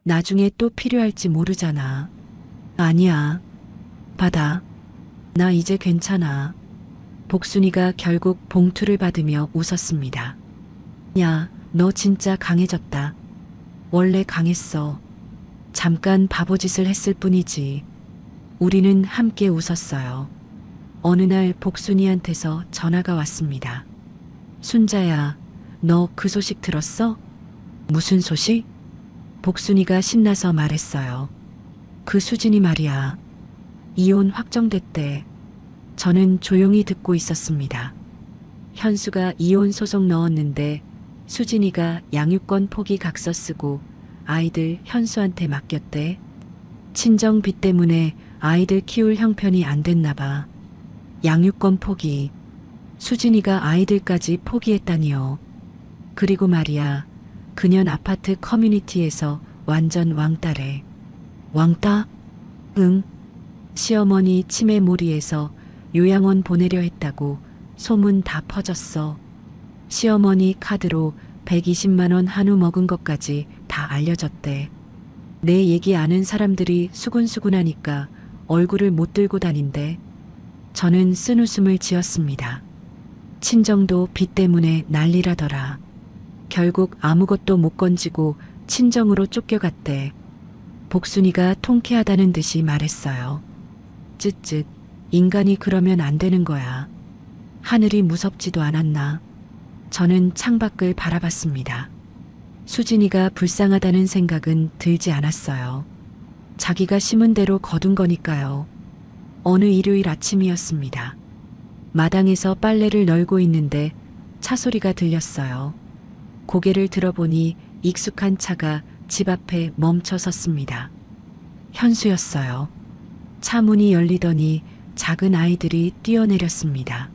나중에 또 필요할지 모르잖아. 아니야. 받아. 나 이제 괜찮아. 복순이가 결국 봉투를 받으며 웃었습니다. 야, 너 진짜 강해졌다. 원래 강했어. 잠깐 바보짓을 했을 뿐이지. 우리는 함께 웃었어요. 어느 날 복순이한테서 전화가 왔습니다. 순자야, 너 그 소식 들었어? 무슨 소식? 복순이가 신나서 말했어요. 그 수진이 말이야. 이혼 확정됐대. 저는 조용히 듣고 있었습니다. 현수가 이혼 소송 넣었는데 수진이가 양육권 포기 각서 쓰고 아이들 현수한테 맡겼대. 친정 빚 때문에 아이들 키울 형편이 안 됐나 봐. 양육권 포기. 수진이가 아이들까지 포기했다니요. 그리고 말이야, 그년 아파트 커뮤니티에서 완전 왕따래. 왕따? 응. 시어머니 치매몰이에서 요양원 보내려 했다고 소문 다 퍼졌어. 시어머니 카드로 120만 원 한우 먹은 것까지 다 알려졌대. 내 얘기 아는 사람들이 수군수군하니까 얼굴을 못 들고 다닌대. 저는 쓴웃음을 지었습니다. 친정도 빚 때문에 난리라더라. 결국 아무것도 못 건지고 친정으로 쫓겨갔대. 복순이가 통쾌하다는 듯이 말했어요. 쯧쯧, 인간이 그러면 안 되는 거야. 하늘이 무섭지도 않았나. 저는 창밖을 바라봤습니다. 수진이가 불쌍하다는 생각은 들지 않았어요. 자기가 심은 대로 거둔 거니까요. 어느 일요일 아침이었습니다. 마당에서 빨래를 널고 있는데 차 소리가 들렸어요. 고개를 들어보니 익숙한 차가 집 앞에 멈춰 섰습니다. 현수였어요. 차 문이 열리더니 작은 아이들이 뛰어내렸습니다.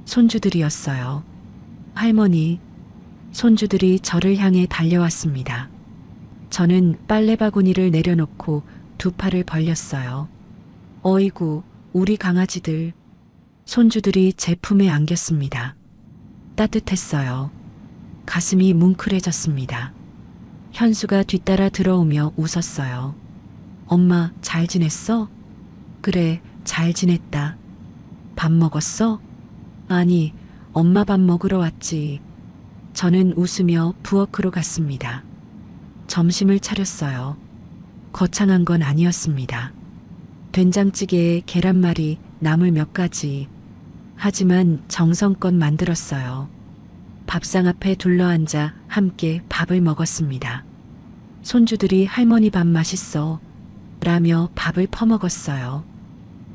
손주들이었어요. 할머니, 손주들이 저를 향해 달려왔습니다. 저는 빨래 바구니를 내려놓고 두 팔을 벌렸어요. 어이구, 우리 강아지들. 손주들이 제 품에 안겼습니다. 따뜻했어요. 가슴이 뭉클해졌습니다. 현수가 뒤따라 들어오며 웃었어요. 엄마, 잘 지냈어? 그래, 잘 지냈다. 밥 먹었어? 아니, 엄마 밥 먹으러 왔지. 저는 웃으며 부엌으로 갔습니다. 점심을 차렸어요. 거창한 건 아니었습니다. 된장찌개에 계란말이, 나물 몇 가지. 하지만 정성껏 만들었어요. 밥상 앞에 둘러앉아 함께 밥을 먹었습니다. 손주들이 할머니 밥 맛있어 라며 밥을 퍼먹었어요.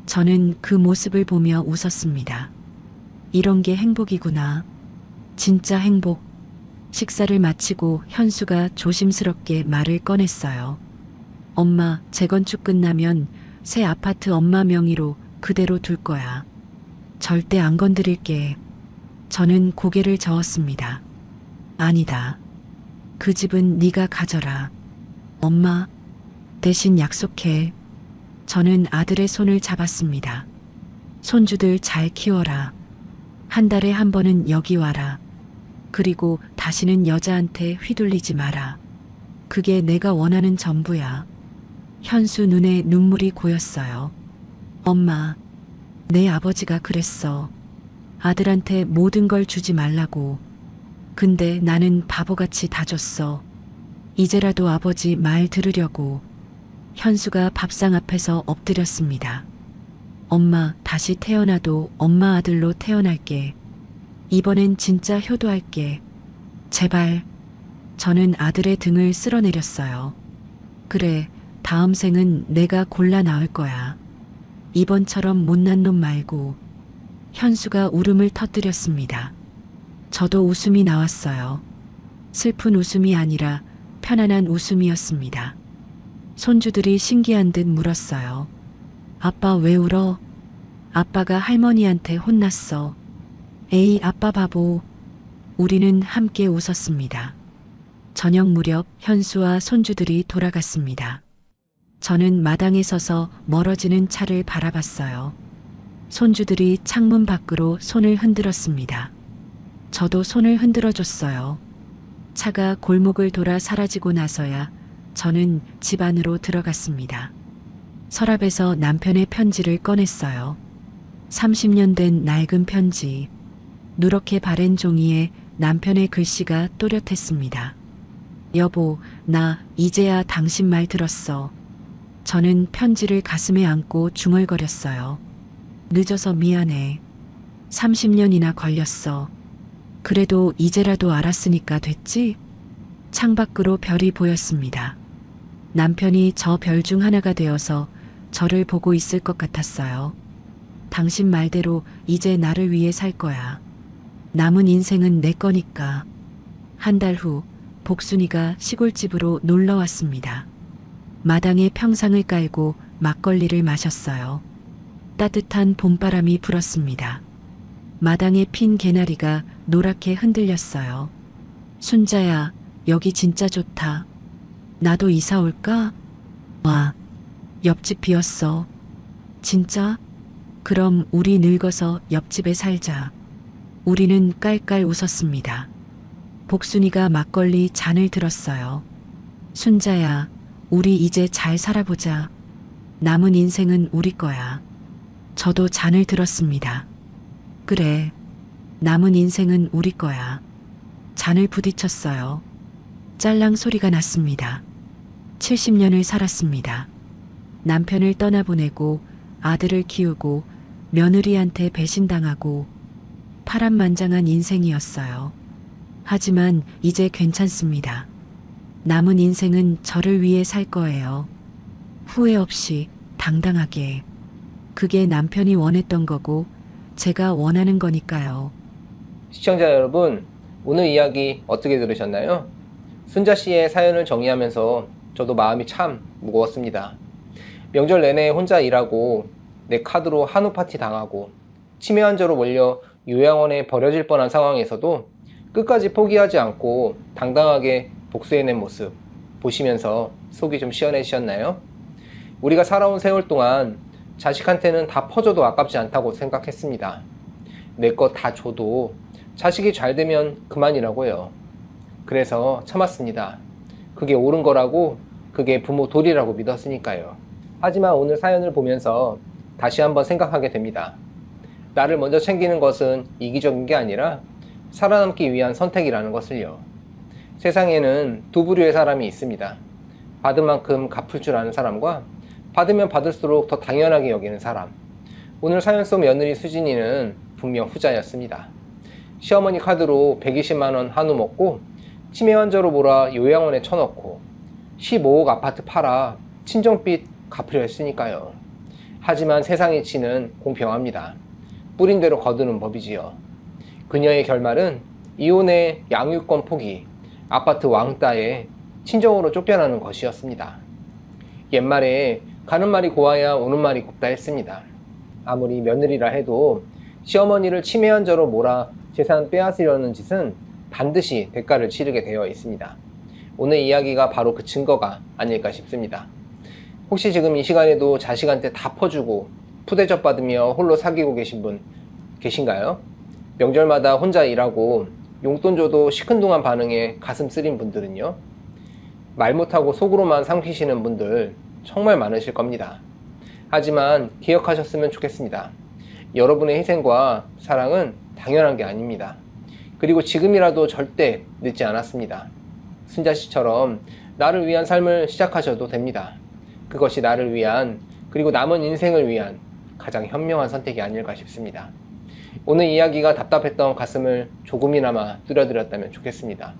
저는 그 모습을 보며 웃었습니다. 이런 게 행복이구나. 진짜 행복. 식사를 마치고 현수가 조심스럽게 말을 꺼냈어요. 엄마, 재건축 끝나면 새 아파트 엄마 명의로 그대로 둘 거야. 절대 안 건드릴게. 저는 고개를 저었습니다. 아니다. 그 집은 네가 가져라. 엄마, 대신 약속해. 저는 아들의 손을 잡았습니다. 손주들 잘 키워라. 한 달에 한 번은 여기 와라. 그리고 다시는 여자한테 휘둘리지 마라. 그게 내가 원하는 전부야. 현수 눈에 눈물이 고였어요. 엄마, 내 아버지가 그랬어. 아들한테 모든 걸 주지 말라고. 근데 나는 바보같이 다 줬어. 이제라도 아버지 말 들으려고. 현수가 밥상 앞에서 엎드렸습니다. 엄마, 다시 태어나도 엄마 아들로 태어날게. 이번엔 진짜 효도할게. 제발. 저는 아들의 등을 쓸어내렸어요. 그래, 다음 생은 내가 골라 낳을 거야. 이번처럼 못난 놈 말고. 현수가 울음을 터뜨렸습니다. 저도 웃음이 나왔어요. 슬픈 웃음이 아니라 편안한 웃음이었습니다. 손주들이 신기한 듯 물었어요. 아빠 왜 울어? 아빠가 할머니한테 혼났어. 에이, 아빠 바보. 우리는 함께 웃었습니다. 저녁 무렵 현수와 손주들이 돌아갔습니다. 저는 마당에 서서 멀어지는 차를 바라봤어요. 손주들이 창문 밖으로 손을 흔들었습니다. 저도 손을 흔들어 줬어요. 차가 골목을 돌아 사라지고 나서야 저는 집 안으로 들어갔습니다. 서랍에서 남편의 편지를 꺼냈어요. 30년 된 낡은 편지. 누렇게 바랜 종이에 남편의 글씨가 또렷했습니다. 여보, 나 이제야 당신 말 들었어. 저는 편지를 가슴에 안고 중얼거렸어요. 늦어서 미안해. 30년이나 걸렸어. 그래도 이제라도 알았으니까 됐지? 창밖으로 별이 보였습니다. 남편이 저 별 중 하나가 되어서 저를 보고 있을 것 같았어요. 당신 말대로 이제 나를 위해 살 거야. 남은 인생은 내 거니까. 한 달 후 복순이가 시골집으로 놀러 왔습니다. 마당에 평상을 깔고 막걸리를 마셨어요. 따뜻한 봄바람이 불었습니다. 마당에 핀 개나리가 노랗게 흔들렸어요. 순자야, 여기 진짜 좋다. 나도 이사 올까? 와, 옆집 비었어. 진짜? 그럼 우리 늙어서 옆집에 살자. 우리는 깔깔 웃었습니다. 복순이가 막걸리 잔을 들었어요. 순자야, 우리 이제 잘 살아보자. 남은 인생은 우리 거야. 저도 잔을 들었습니다. 그래, 남은 인생은 우리 거야. 잔을 부딪혔어요. 짤랑 소리가 났습니다. 70년을 살았습니다. 남편을 떠나보내고 아들을 키우고 며느리한테 배신당하고 파란만장한 인생이었어요. 하지만 이제 괜찮습니다. 남은 인생은 저를 위해 살 거예요. 후회 없이 당당하게. 그게 남편이 원했던 거고 제가 원하는 거니까요. 시청자 여러분, 오늘 이야기 어떻게 들으셨나요? 순자 씨의 사연을 정리하면서 저도 마음이 참 무거웠습니다. 명절 내내 혼자 일하고 내 카드로 한우 파티 당하고 치매 환자로 몰려 요양원에 버려질 뻔한 상황에서도 끝까지 포기하지 않고 당당하게 복수해낸 모습 보시면서 속이 좀 시원해지셨나요? 우리가 살아온 세월 동안 자식한테는 다 퍼줘도 아깝지 않다고 생각했습니다. 내 것 다 줘도 자식이 잘 되면 그만이라고요. 그래서 참았습니다. 그게 옳은 거라고, 그게 부모 도리라고 믿었으니까요. 하지만 오늘 사연을 보면서 다시 한번 생각하게 됩니다. 나를 먼저 챙기는 것은 이기적인 게 아니라 살아남기 위한 선택이라는 것을요. 세상에는 두 부류의 사람이 있습니다. 받은 만큼 갚을 줄 아는 사람과 받으면 받을수록 더 당연하게 여기는 사람. 오늘 사연 속 며느리 수진이는 분명 후자였습니다. 시어머니 카드로 120만원 한우 먹고 치매 환자로 몰아 요양원에 쳐넣고 15억 아파트 팔아 친정빚 갚으려 했으니까요. 하지만 세상 이치는 공평합니다. 뿌린 대로 거두는 법이지요. 그녀의 결말은 이혼의 양육권 포기, 아파트 왕따에 친정으로 쫓겨나는 것이었습니다. 옛말에 가는 말이 고와야 오는 말이 곱다 했습니다. 아무리 며느리라 해도 시어머니를 치매 환자로 몰아 재산 빼앗으려는 짓은 반드시 대가를 치르게 되어 있습니다. 오늘 이야기가 바로 그 증거가 아닐까 싶습니다. 혹시 지금 이 시간에도 자식한테 다 퍼주고 푸대접 받으며 홀로 사귀고 계신 분 계신가요? 명절마다 혼자 일하고 용돈 줘도 시큰둥한 반응에 가슴 쓰린 분들은요? 말 못하고 속으로만 삼키시는 분들 정말 많으실 겁니다. 하지만 기억하셨으면 좋겠습니다. 여러분의 희생과 사랑은 당연한 게 아닙니다. 그리고 지금이라도 절대 늦지 않았습니다. 순자 씨처럼 나를 위한 삶을 시작하셔도 됩니다. 그것이 나를 위한, 그리고 남은 인생을 위한 가장 현명한 선택이 아닐까 싶습니다. 오늘 이야기가 답답했던 가슴을 조금이나마 뚫어드렸다면 좋겠습니다.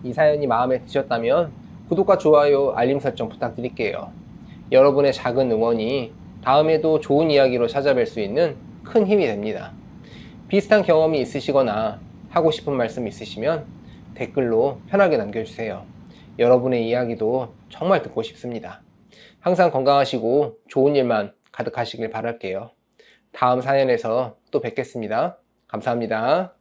이 사연이 마음에 드셨다면 구독과 좋아요, 알림 설정 부탁드릴게요. 여러분의 작은 응원이 다음에도 좋은 이야기로 찾아뵐 수 있는 큰 힘이 됩니다. 비슷한 경험이 있으시거나 하고 싶은 말씀 있으시면 댓글로 편하게 남겨주세요. 여러분의 이야기도 정말 듣고 싶습니다. 항상 건강하시고 좋은 일만 가득하시길 바랄게요. 다음 사연에서 또 뵙겠습니다. 감사합니다.